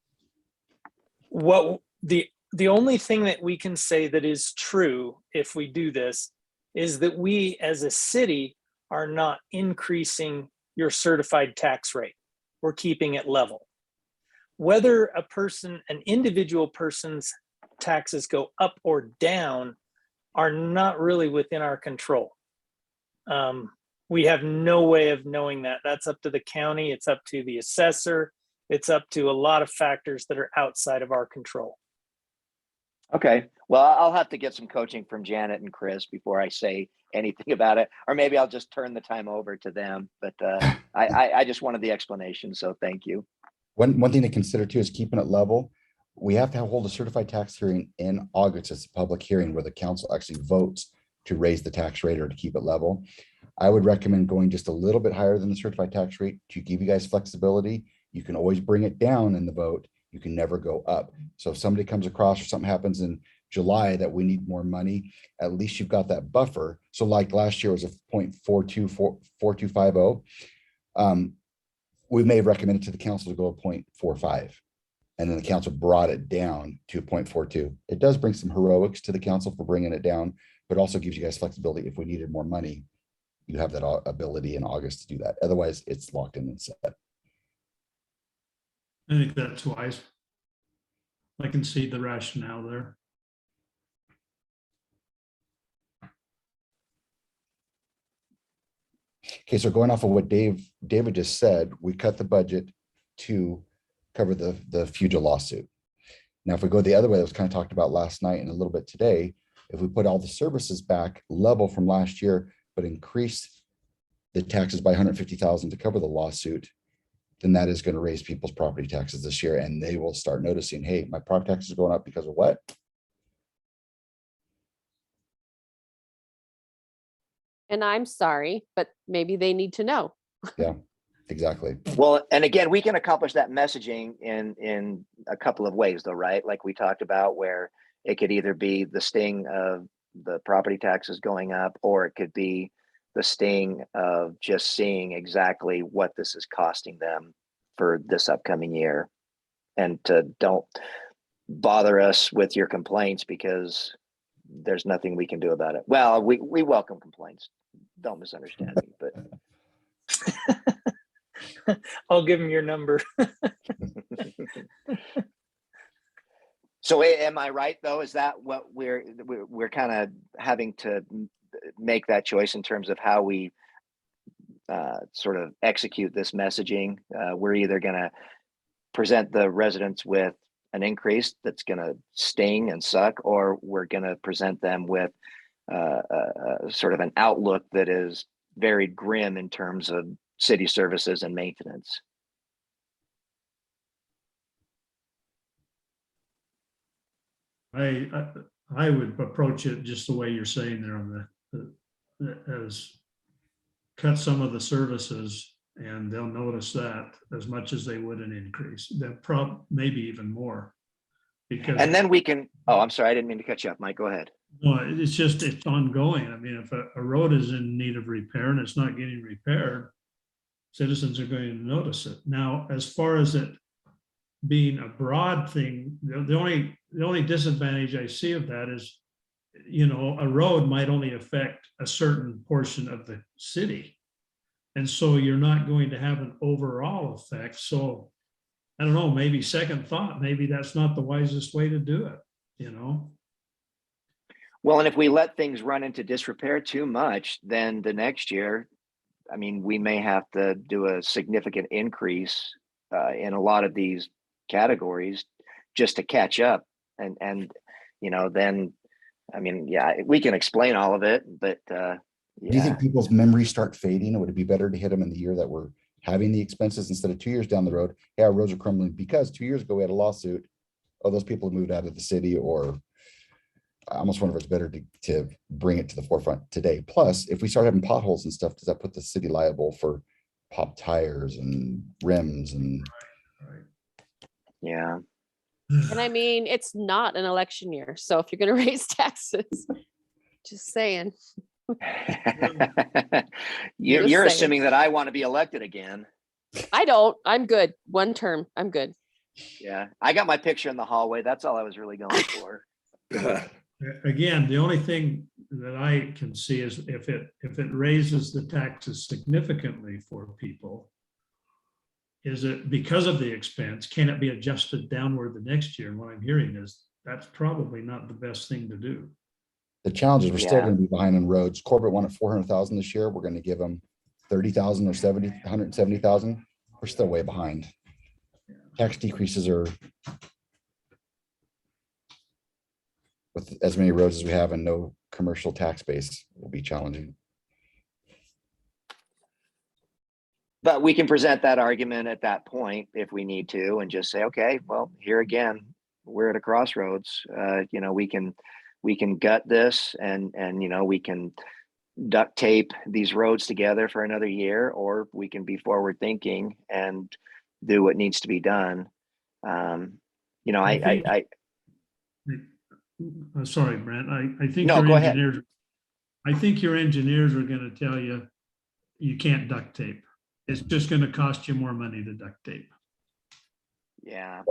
What the only thing that we can say that is true if we do this is that we as a city are not increasing your certified tax rate. We're keeping it level. Whether an individual person's taxes go up or down are not really within our control. We have no way of knowing that. That's up to the county. It's up to the assessor. It's up to a lot of factors that are outside of our control. Okay, well, I'll have to get some coaching from Janet and Chris before I say anything about it, or maybe I'll just turn the time over to them. But I just wanted the explanation, so thank you. One thing to consider too is keeping it level. We have to hold a certified tax hearing in August. It's a public hearing where the council actually votes to raise the tax rate or to keep it level. I would recommend going just a little bit higher than the certified tax rate to give you guys flexibility. You can always bring it down in the vote. You can never go up. So if somebody comes across or something happens in July that we need more money, at least you've got that buffer. So like last year was a 0.4250. We may have recommended to the council to go 0.45, and then the council brought it down to 0.42. It does bring some heroics to the council for bringing it down, but also gives you guys flexibility if we needed more money you have that ability in August to do that. Otherwise, it's locked in and set. I think that's wise. I can see the rationale there. Okay, so going off of what David just said, we cut the budget to cover the future lawsuit. Now, if we go the other way, that was kind of talked about last night and a little bit today, if we put all the services back level from last year, but increase the taxes by 150,000 to cover the lawsuit, then that is going to raise people's property taxes this year, and they will start noticing, hey, my property taxes are going up because of what? And I'm sorry, but maybe they need to know. Exactly. Well, and again, we can accomplish that messaging in a couple of ways though, right? Like we talked about, where it could either be the sting of the property taxes going up, or it could be the sting of just seeing exactly what this is costing them for this upcoming year. And to don't bother us with your complaints because there's nothing we can do about it. Well, we welcome complaints. Don't misunderstand me, but I'll give him your number. so am I right though? Is that what we're kind of having to make that choice in terms of how we sort of execute this messaging? We're either going to present the residents with an increase that's going to sting and suck, or we're going to present them with sort of an outlook that is very grim in terms of city services and maintenance. I would approach it just the way you're saying there on as cut some of the services, and they'll notice that as much as they would an increase. That maybe even more. Because And then we can, oh, I'm sorry, I didn't mean to cut you off, Mike, go ahead. no, it's ongoing. I mean, if a road is in need of repair and it's not getting repaired, citizens are going to notice it. Now, as far as it being a broad thing, the only disadvantage I see of that is, you know, a road might only affect a certain portion of the city. And so you're not going to have an overall effect. So I don't know, maybe second thought, maybe that's not the wisest way to do it, you know? Well, and if we let things run into disrepair too much, then the next year, I mean, we may have to do a significant increase in a lot of these categories just to catch up. And you know, then, I mean, yeah, we can explain all of it, but Do you think people's memories start fading? Or would it be better to hit them in the year that we're having the expenses instead of 2 years down the road? Hey, our roads are crumbling because 2 years ago we had a lawsuit. Oh, those people moved out of the city. Or I almost wonder if it's better to bring it to the forefront today. Plus, if we start having potholes and stuff, does that put the city liable for pop tires and rims and yeah. And I mean, it's not an election year. So if you're going to raise taxes, just saying. You're saying. assuming that I want to be elected again. I don't. I'm good. One term. I'm good. Yeah, I got my picture in the hallway. That's all I was really going for. Again, the only thing that I can see is if it raises the taxes significantly for people, is it because of the expense, can it be adjusted downward the next year? And what I'm hearing is that's probably not the best thing to do. the challenge is we're still Yeah. going to be behind on roads. Corbett wanted 400,000 this year. We're going to give them 30,000 or 170,000. We're still way behind. Tax decreases are with as many roads as we have and no commercial tax base will be challenging. But we can present that argument at that point if we need to and just say, okay, well, here again, we're at a crossroads. You know, we can gut this and you know, we can duct tape these roads together for another year, or we can be forward thinking and do what needs to be done. You know, Sorry, Brent, I think No, your go ahead. engineers, I think your engineers are gonna tell you, you can't duct tape. It's just gonna cost you more money to duct tape. yeah.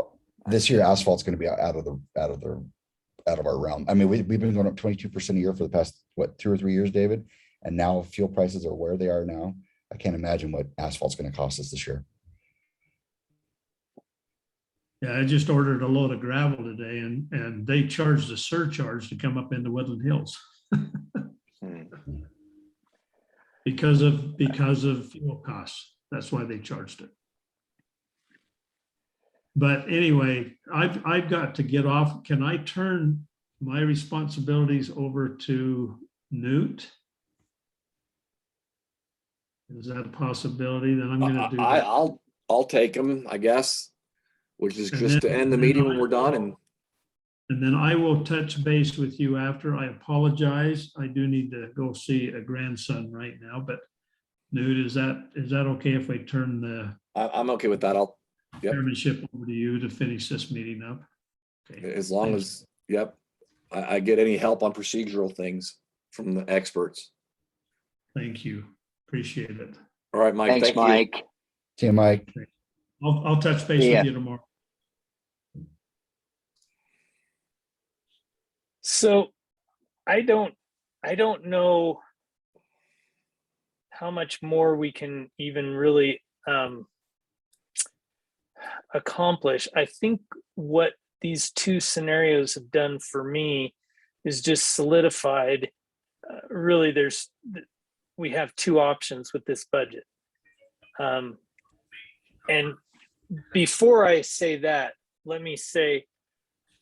This year asphalt's going to be out of our realm. I mean, we've been going up 22% a year for the past, what, 2 or 3 years, David? And now fuel prices are where they are now. I can't imagine what asphalt's gonna cost us this year. Yeah, I just ordered a load of gravel today and they charged a surcharge to come up into Woodland Hills Hmm. because of fuel costs. That's why they charged it. But anyway, I've got to get off. Can I turn my responsibilities over to Newt? Is that a possibility? Then I'm gonna do that. I'll take them, I guess, which is And just to then- end the meeting when we're done. And then I will touch base with you after. I apologize. I do need to go see a grandson right now, but Newt, is that okay if we turn the I'm okay with that. Yep. chairmanship over to you to finish this meeting up? Okay, As long as, yep, I get any help on procedural things from the experts. thank you. Appreciate it. All right, Mike. Thanks, Thank you. Mike. See you, Mike. I'll touch base Yeah. with you tomorrow. So I don't know how much more we can even really accomplish. I think what these two scenarios have done for me is just solidified. Really, we have two options with this budget. And before I say that, let me say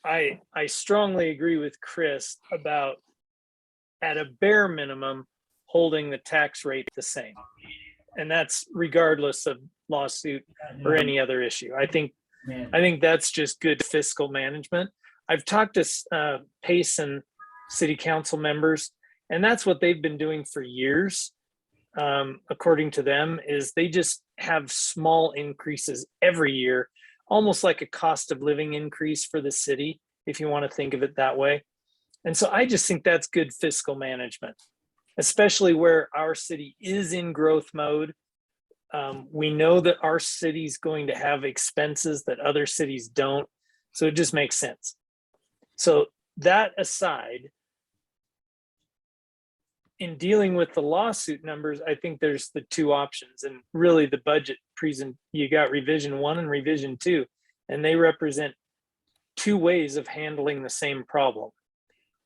I strongly agree with Chris about, at a bare minimum, holding the tax rate the same. And that's regardless of lawsuit or any other issue. I think that's just good fiscal management. I've talked to Payson city council members, and that's what they've been doing for years. According to them, is they just have small increases every year, almost like a cost of living increase for the city, if you want to think of it that way. And so I just think that's good fiscal management, especially where our city is in growth mode. We know that our city's going to have expenses that other cities don't. So it just makes sense. So that aside, in dealing with the lawsuit numbers, I think there's the two options, and really the budget you got revision 1 and revision 2, and they represent two ways of handling the same problem.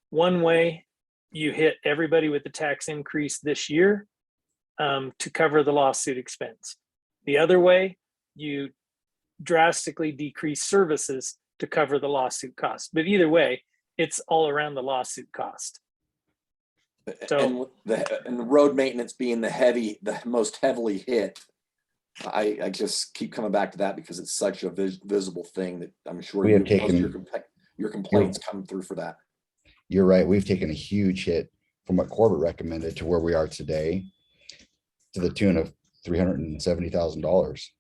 One way, you hit everybody with the tax increase this year to cover the lawsuit expense. The other way, you drastically decrease services to cover the lawsuit cost. But either way, it's all around the lawsuit cost. So, And the road maintenance being the most heavily hit. I just keep coming back to that because it's such a visible thing that I'm sure We have most of taken- your complaints come through for that. You're right. We've taken a huge hit from what Corbett recommended to where we are today, to the tune of $370,000.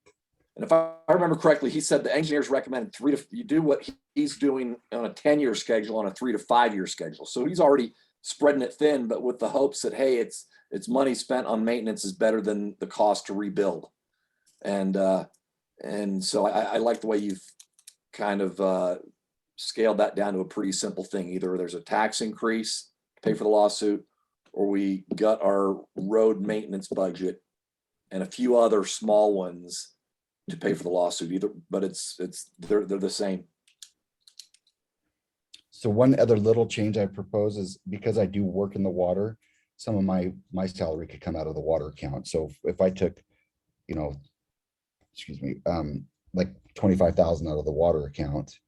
And if I remember correctly, he said the engineers recommended you do what he's doing on a 10-year schedule on a 3 to 5 year schedule. So he's already spreading it thin, but with the hopes that, hey, it's money spent on maintenance is better than the cost to rebuild. And so I like the way you've kind of scaled that down to a pretty simple thing. Either there's a tax increase to pay for the lawsuit, or we gut our road maintenance budget and a few other small ones to pay for the lawsuit. But they're the same. So one other little change I propose is, because I do work in the water, some of my salary could come out of the water account. So if I took, like 25,000 out of the water account,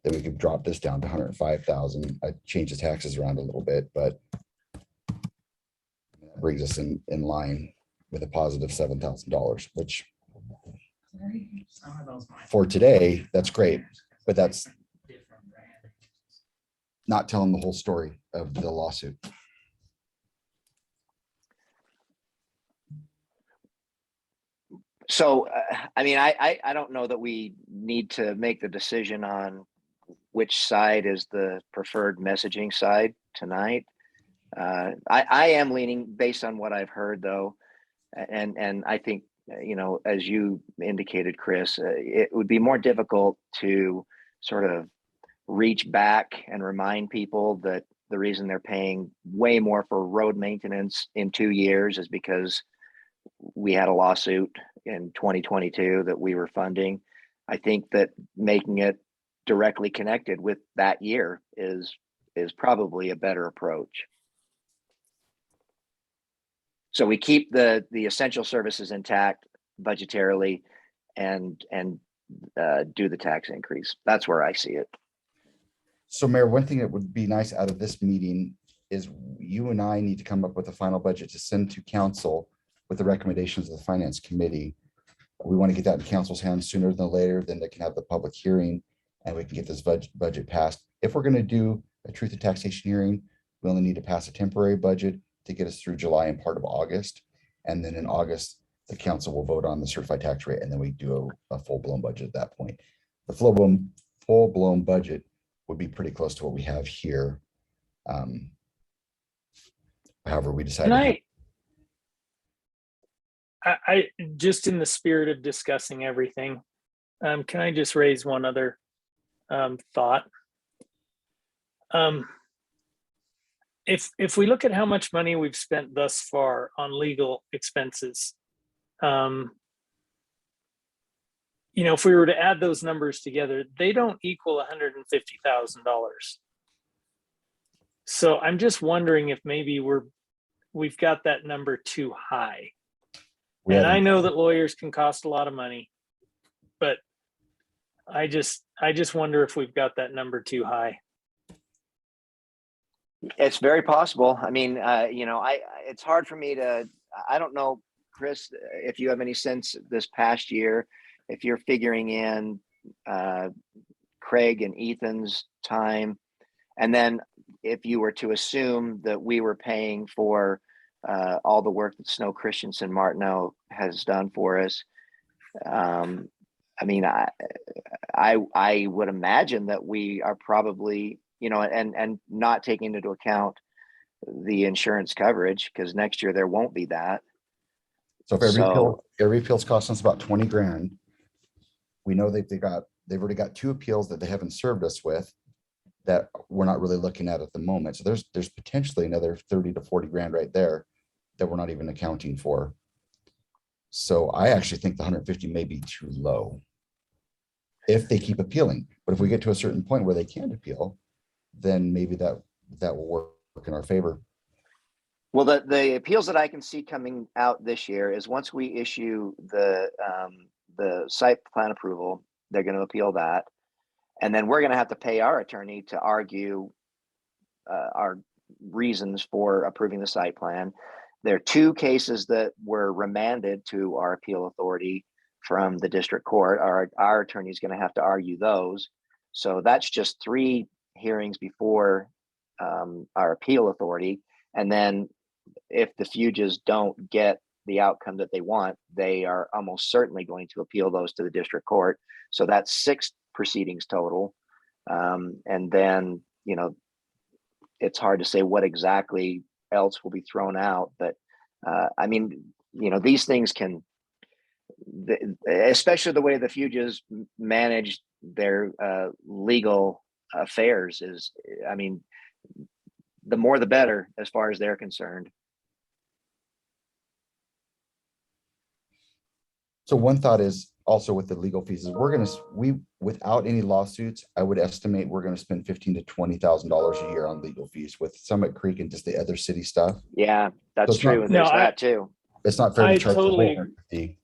then we could drop this down to 105,000. I change the taxes around a little bit, but that brings us in line with a positive $7,000, which for today, that's great, but that's not telling the whole story of the lawsuit. So, I mean, I don't know that we need to make the decision on which side is the preferred messaging side tonight. I am leaning, based on what I've heard, though, and I think, as you indicated, Chris, it would be more difficult to sort of reach back and remind people that the reason they're paying way more for road maintenance in 2 years is because we had a lawsuit in 2022 that we were funding. I think that making it directly connected with that year is probably a better approach. So we keep the essential services intact budgetarily and do the tax increase. That's where I see it. So Mayor, one thing that would be nice out of this meeting is you and I need to come up with a final budget to send to council with the recommendations of the finance committee. We want to get that in council's hands sooner than later, then they can have the public hearing and we can get this budget passed. If we're going to do a truth and taxation hearing, we only need to pass a temporary budget to get us through July and part of August. And then in August, the council will vote on the certified tax rate and then we do a full-blown budget at that point. The full-blown budget would be pretty close to what we have here. However, we decide. Can I just in the spirit of discussing everything, can I just raise one other thought? If we look at how much money we've spent thus far on legal expenses, you know, if we were to add those numbers together, they don't equal $150,000. So I'm just wondering if maybe we've got that number too high. And I know that lawyers can cost a lot of money, but I just wonder if we've got that number too high. It's very possible. I mean, you know, it's hard for me to, I don't know, Chris, if you have any sense this past year, if you're figuring in Craig and Ethan's time, and then if you were to assume that we were paying for all the work that Snow Christensen Martineau has done for us, I mean, I would imagine that we are probably, you know, and not taking into account the insurance coverage, because next year there won't be that. So if every appeal's costing us about 20 grand, we know that they've already got 2 appeals that they haven't served us with that we're not really looking at the moment. So there's potentially another 30 to 40 grand right there that we're not even accounting for. So I actually think the 150 may be too low if they keep appealing. But if we get to a certain point where they can't appeal, then maybe that will work in our favor. Well, the appeals that I can see coming out this year is once we issue the site plan approval, they're going to appeal that. And then we're going to have to pay our attorney to argue our reasons for approving the site plan. There are 2 cases that were remanded to our appeal authority from the district court. Our attorney is going to have to argue those. So that's just 3 hearings before our appeal authority. And then if the Fuges don't get the outcome that they want, they are almost certainly going to appeal those to the district court. So that's 6 proceedings total. And then, you know, it's hard to say what exactly else will be thrown out. But I mean, you know, these things can, especially the way the Fuges manage their legal affairs is, I mean, the more the better as far as they're concerned. So one thought is also with the legal fees is without any lawsuits, I would estimate we're going to spend $15,000 to $20,000 a year on legal fees with Summit Creek and just the other city stuff. Yeah, that's So true. And there's that too. It's not fair to I charge the totally whole fee.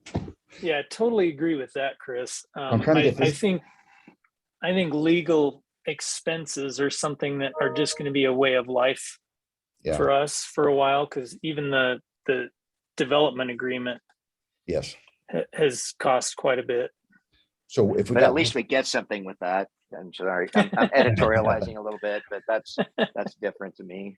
Yeah, totally agree with that, Chris. I'm trying to get I this- think legal expenses are something that are just going to be a way of life Yeah. for us for a while, because even the development agreement Yes. has cost quite a bit. So if we But got at least we get something with that. I'm sorry, I'm editorializing a little bit, but that's different to me.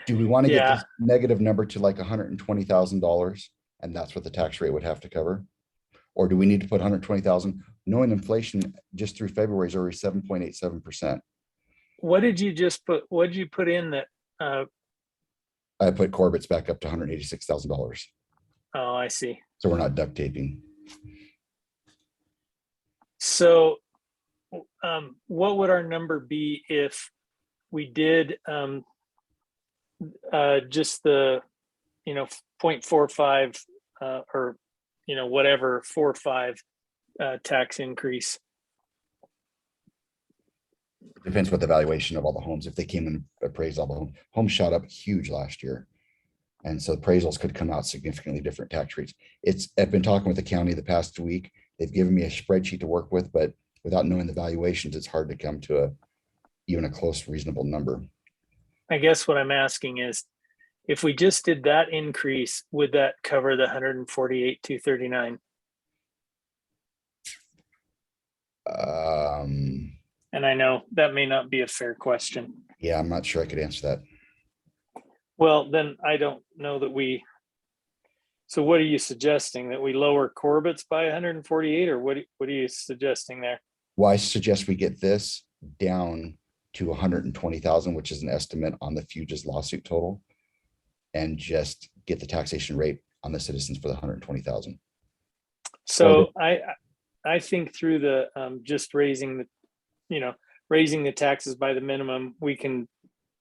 do we want to get Yeah. this negative number to like $120,000 and that's what the tax rate would have to cover? Or do we need to put 120,000, knowing inflation just through February is already 7.87%? What did you just put? What did you put in that? I put Corbett's back up to $186,000. Oh, I see. So we're not duct taping. So what would our number be if we did just the 0.45 or whatever 4.5 tax increase. Depends what the valuation of all the homes, if they came and appraised all the homes shot up huge last year. And so appraisals could come out significantly different tax rates. I've been talking with the county the past week. They've given me a spreadsheet to work with, but without knowing the valuations, it's hard to come to even a close, reasonable number. I guess what I'm asking is, if we just did that increase, would that cover the 148,239? And I know that may not be a fair question. Yeah, I'm not sure I could answer that. Well, then I don't know that so what are you suggesting? That we lower Corbett's by 148, or what are you suggesting there? Well, I suggest we get this down to 120,000, which is an estimate on the Fuges lawsuit total, and just get the taxation rate on the citizens for the 120,000. So I think through the just raising the taxes by the minimum, we can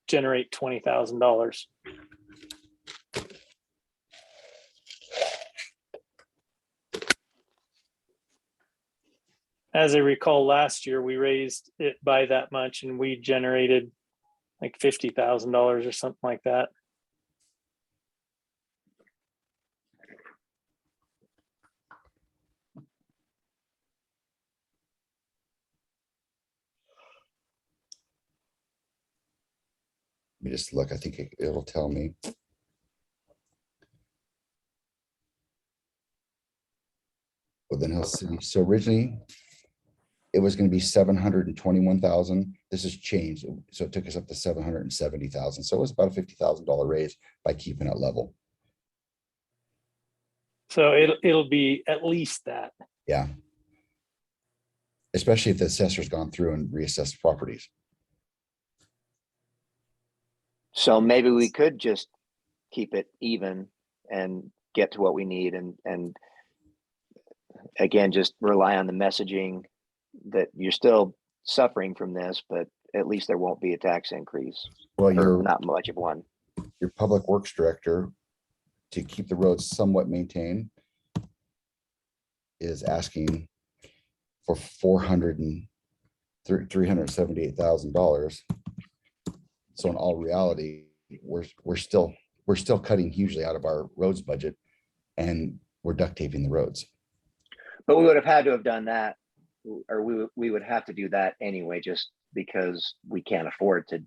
generate $20,000. As I recall, last year we raised it by that much and we generated like $50,000 or something like that. Let me just look. I think it'll tell me. Woodland Hills City. So originally it was going to be 721,000. This has changed. So it took us up to 770,000. So it was about a $50,000 raise by keeping it level. So it'll be at least that. Yeah. Especially if the assessor's gone through and reassessed properties. So maybe we could just keep it even and get to what we need, and again, just rely on the messaging that you're still suffering from this, but at least there won't be a tax increase. Well, Or your not much of one. public works director, to keep the roads somewhat maintained, is asking for $378,000. So in all reality, we're still cutting hugely out of our roads budget, and we're duct taping the roads. But we would have had to have done that, or we would have to do that anyway, just because we can't afford to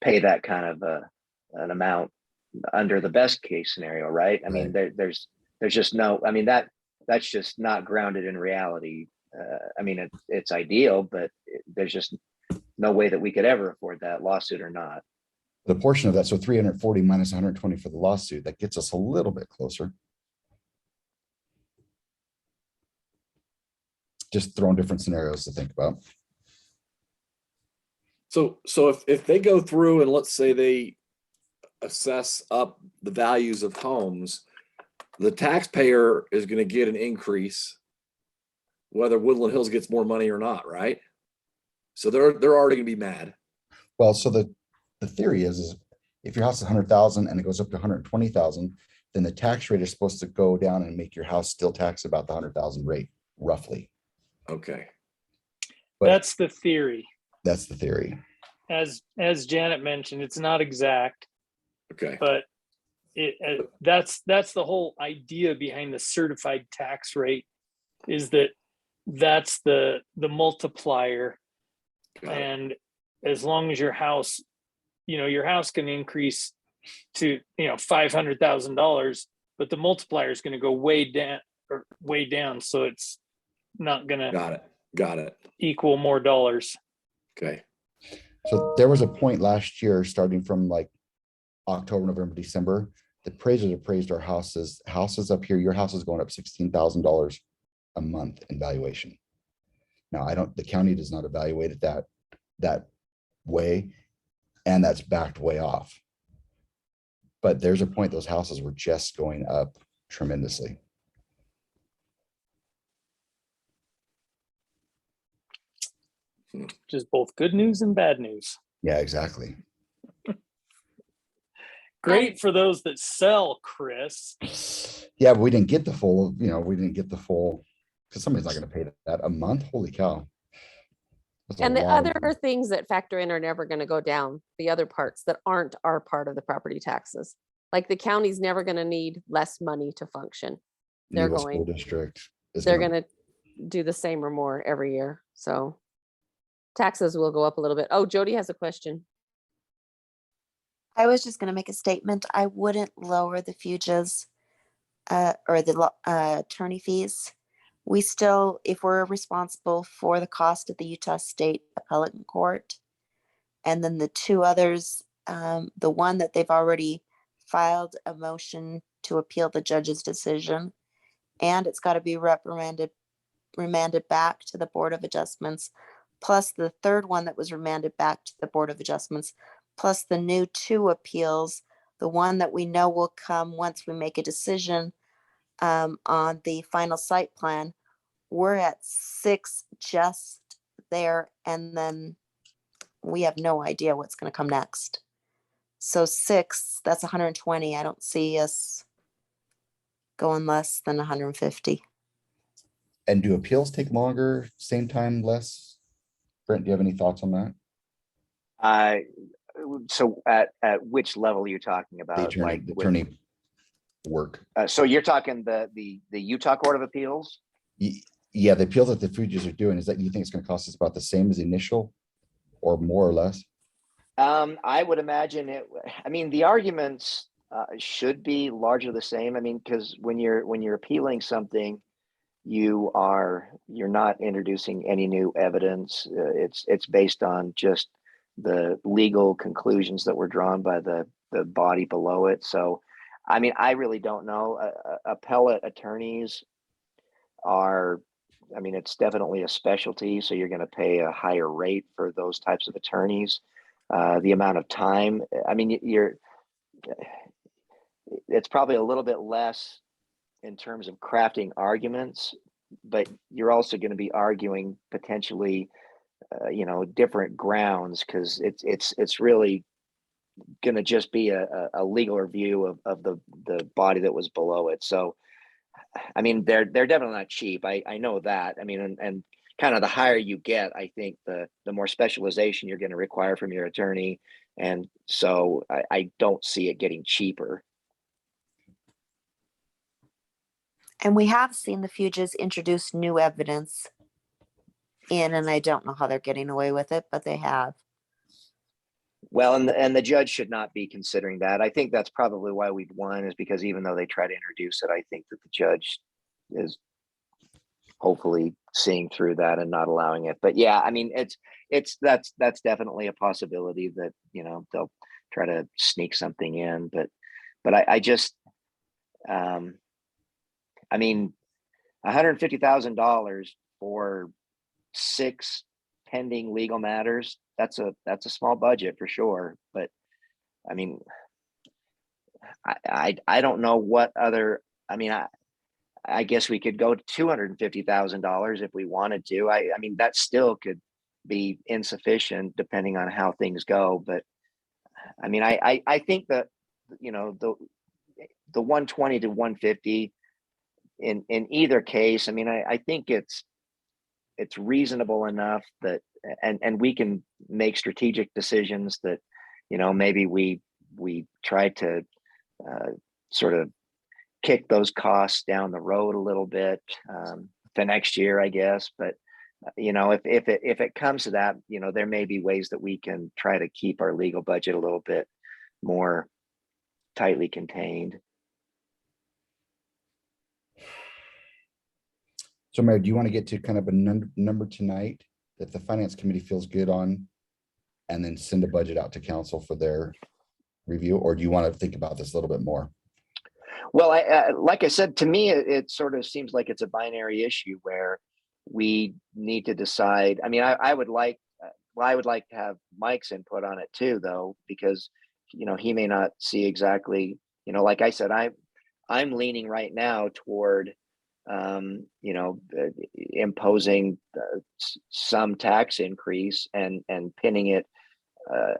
pay that kind of an amount under the best case scenario, right? I mean, there's just no, I mean, that's just not grounded in reality. I mean, it's ideal, but there's just no way that we could ever afford that, lawsuit or not. The portion of that, so 340 minus 120 for the lawsuit, that gets us a little bit closer. Just throwing different scenarios to think about. So if they go through and let's say they assess up the values of homes, the taxpayer is going to get an increase, whether Woodland Hills gets more money or not, right? So they're already going to be mad. Well, so the theory is if your house is 100,000 and it goes up to 120,000, then the tax rate is supposed to go down and make your house still tax about the 100,000 rate, roughly. Okay. But That's the theory. that's the theory. As Janet mentioned, it's not exact, Okay. but that's the whole idea behind the certified tax rate, is that's the multiplier. Got it. And as long as your house can increase to $500,000, but the multiplier is going to go way down, so it's not going to Got it. equal more dollars. Okay. So there was a point last year, starting from like October, November, December, the appraisers appraised our houses up here. Your house is going up $16,000 a month in valuation. Now, the county does not evaluate it that way, and that's backed way off. But there's a point those houses were just going up tremendously. Just both good news and bad news. Yeah, exactly. Great for those that sell, Chris. Yeah, but we didn't get the full, we didn't get the full, because somebody's not gonna pay that a month. Holy cow. That's a And the lot of other money. things that factor in are never going to go down. The other parts that aren't our part of the property taxes. Like the county's never going to need less money to function. They're Neva School going, District is they're gonna, going to do the same or more every year. So taxes will go up a little bit. Oh, Jody has a question. I was just gonna make a statement. I wouldn't lower the fuges or the attorney fees. We still, if we're responsible for the cost of the Utah State Appellate Court, and then the two others, the one that they've already filed a motion to appeal the judge's decision, and it's got to be remanded back to the Board of Adjustments, plus the third one that was remanded back to the Board of Adjustments, plus the new two appeals, the one that we know will come once we make a decision on the final site plan. We're at 6 just there, and then we have no idea what's going to come next. So 6, that's 120. I don't see us going less than 150. and do appeals take longer, same time, less? Brent, do you have any thoughts on that? So at which level are you talking The about? attorney, Like the with- attorney work. so you're talking the Utah Court of Appeals? Yeah, the appeals that the Fuges are doing, is that you think it's gonna cost us about the same as the initial or more or less? I would imagine it. I mean, the arguments should be largely the same. I mean, because when you're appealing something, you're not introducing any new evidence. It's based on just the legal conclusions that were drawn by the body below it. So, I mean, I really don't know. Appellate attorneys are, I mean, it's definitely a specialty, so you're going to pay a higher rate for those types of attorneys. The amount of time, I mean, it's probably a little bit less in terms of crafting arguments, but you're also going to be arguing potentially, different grounds, because it's really going to just be a legal review of the body that was below it. So, I mean, they're definitely not cheap. I know that. I mean, and kind of the higher you get, I think the more specialization you're going to require from your attorney. And so I don't see it getting cheaper. And we have seen the Fuges introduce new evidence in, and I don't know how they're getting away with it, but they have. Well, and the judge should not be considering that. I think that's probably why we've won, is because even though they try to introduce it, I think that the judge is hopefully seeing through that and not allowing it. But yeah, I mean, that's definitely a possibility that, they'll try to sneak something in. But I just, I mean, $150,000 for 6 pending legal matters, that's a small budget for sure. But I mean, I don't know what other, I mean, I guess we could go to $250,000 if we wanted to. I mean, that still could be insufficient depending on how things go. But I mean, I think that, the 120 to 150 in either case, I mean, I think it's reasonable enough that, and we can make strategic decisions that, maybe we try to sort of kick those costs down the road a little bit to next year, I guess. But if it comes to that, there may be ways that we can try to keep our legal budget a little bit more tightly contained. So Mayor, do you want to get to kind of a number tonight that the finance committee feels good on? And then send a budget out to council for their review, or do you want to think about this a little bit more? Well, like I said, to me, it sort of seems like it's a binary issue where we need to decide. I mean, I would like to have Mike's input on it too, though, because, he may not see exactly, like I said, I'm leaning right now toward imposing some tax increase and pinning it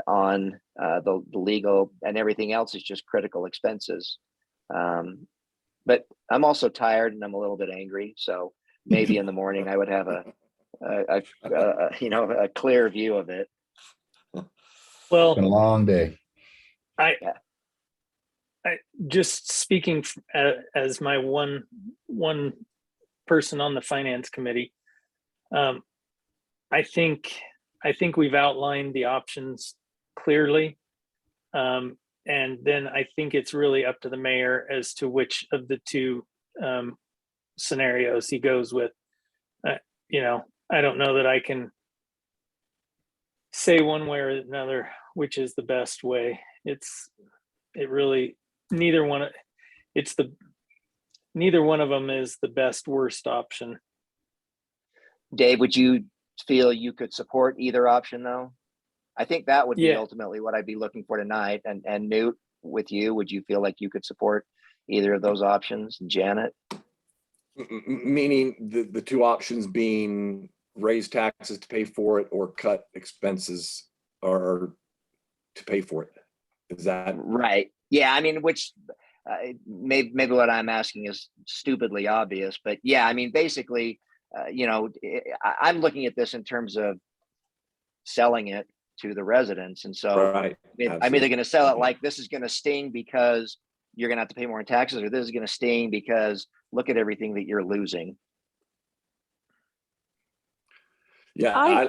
on the legal, and everything else is just critical expenses. But I'm also tired and I'm a little bit angry. So maybe in the morning I would have a clear view of it. Well, Been a long day. I just speaking as my one person on the finance committee. I think we've outlined the options clearly. And then I think it's really up to the mayor as to which of the two scenarios he goes with. I don't know that I can say one way or another which is the best way. Neither one of them is the best worst option. Dave, would you feel you could support either option though? I think that would be Yeah. ultimately what I'd be looking for tonight. And Newt, with you, would you feel like you could support either of those options? Janet? Meaning the two options being raise taxes to pay for it or cut expenses or to pay for it. Is that Right. Yeah. I mean, which maybe what I'm asking is stupidly obvious, but yeah, I mean, basically, I'm looking at this in terms of selling it to the residents. And so right? I'm either going to sell it like this is going to sting because you're going to have to pay more in taxes, or this is going to sting because look at everything that you're losing. Yeah,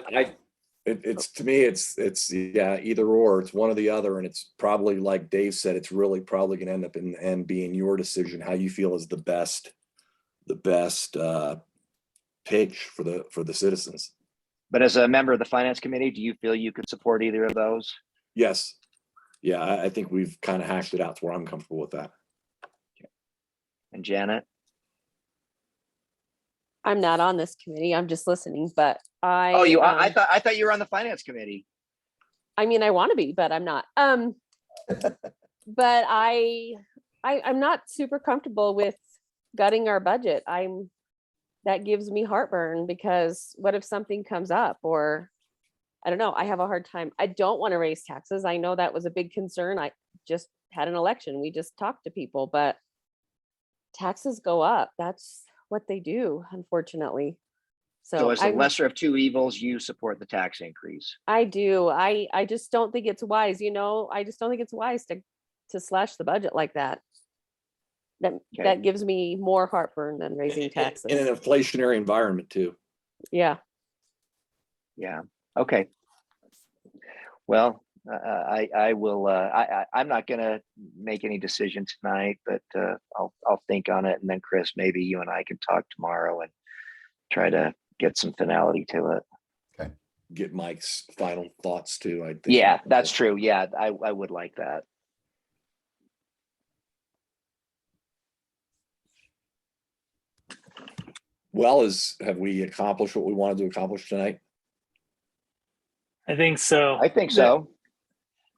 it's to me, it's yeah, either or. It's one or the other, and it's probably like Dave said. It's really probably going to end up and being your decision how you feel is the best pitch for the citizens. But as a member of the finance committee, do you feel you could support either of those? Yes, yeah, I think we've kind of hashed it out to where I'm comfortable with that. And Janet? I'm not on this committee. I'm just listening, but I. Oh, you are? I thought you were on the finance committee. I mean, I want to be, but I'm not. But I'm not super comfortable with gutting our budget. That gives me heartburn, because what if something comes up, or I don't know, I have a hard time. I don't want to raise taxes. I know that was a big concern. I just had an election. We just talked to people, but taxes go up. That's what they do, unfortunately. So as the I'm- lesser of two evils, you support the tax increase. I do. I just don't think it's wise, I just don't think it's wise to slash the budget like that. That gives me more heartburn than raising taxes. In an inflationary environment too. Yeah. Yeah. Okay. Well, I will. I'm not going to make any decision tonight, but I'll think on it, and then Chris, maybe you and I can talk tomorrow and try to get some finality to it. Get Mike's final thoughts too. I think. Yeah, that's true. Yeah, I would like that. Well, have we accomplished what we wanted to accomplish tonight? I think so. I think so.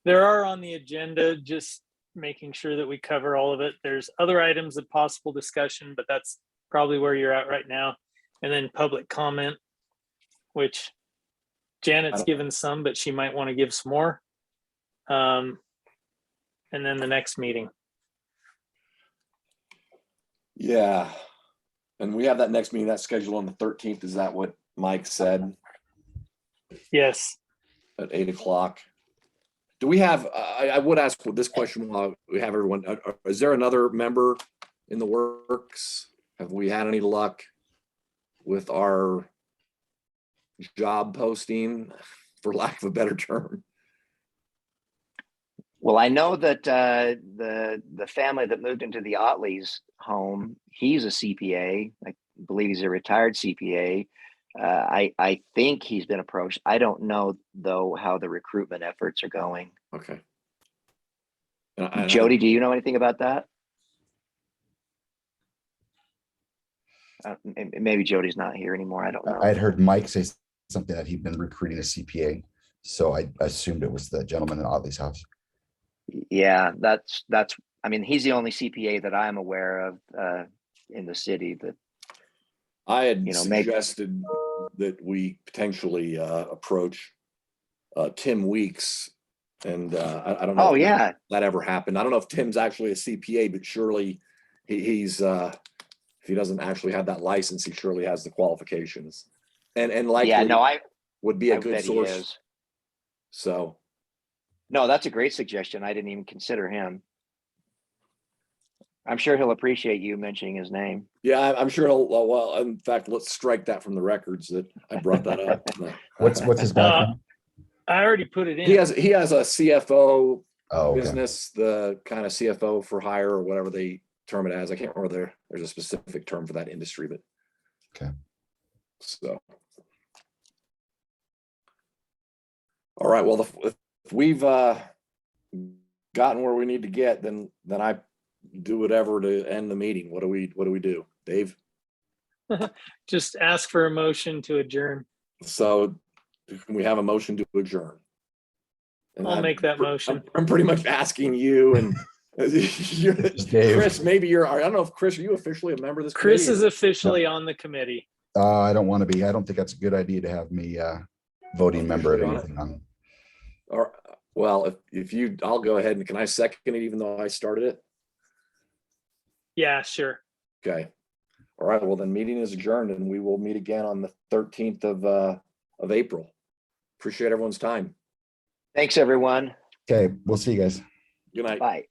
There are on the agenda, just making sure that we cover all of it. There's other items of possible discussion, but that's probably where you're at right now. And then public comment, which Janet's given some, but she might want to give some more. And then the next meeting. Yeah. And we have that next meeting that's scheduled on the 13th. Is that what Mike said? Yes. At 8 o'clock. Do we have, I would ask this question while we have everyone, is there another member in the works? Have we had any luck with our job posting, for lack of a better term? Well, I know that the family that moved into the Otley's home, he's a CPA. I believe he's a retired CPA. I think he's been approached. I don't know though how the recruitment efforts are going. Okay. Jody, do you know anything about that? Maybe Jody's not here anymore. I don't know. I'd heard Mike say something that he'd been recruiting a CPA, so I assumed it was the gentleman in Otley's house. Yeah, that's. I mean, he's the only CPA that I'm aware of in the city that I had You know, make- suggested that we potentially approach Tim Weeks, and I don't know. Oh, if yeah. that ever happened. I don't know if Tim's actually a CPA, but surely he's if he doesn't actually have that license, he surely has the qualifications, and likely Yeah, no, I would be a bet good he source. is. So No, that's a great suggestion. I didn't even consider him. I'm sure he'll appreciate you mentioning his name. yeah, I'm sure he'll. Well, in fact, let's strike that from the records that I brought that up. What's his background? I already put it in. He has a CFO Oh, okay. business, the kind of CFO for hire or whatever they term it as. I can't remember there's a specific term for that industry, but Okay. so. All right, well, if we've gotten where we need to get, then I do whatever to end the meeting. What do we do, Dave? Just ask for a motion to adjourn. So can we have a motion to adjourn? And I'll make that motion. I'm pretty much asking you and Dave. Chris, maybe I don't know if Chris, are you officially a member of this? Chris committee is or- officially on the committee. I don't want to be. I don't think that's a good idea to have me voting member of Officially on it? anything on. Or, well, if you, I'll go ahead and can I second it even though I started it? Yeah, sure. Okay. All right, well then meeting is adjourned and we will meet again on the 13th of April. Appreciate everyone's time. Thanks, everyone. Okay, we'll see you guys. Good night. Bye.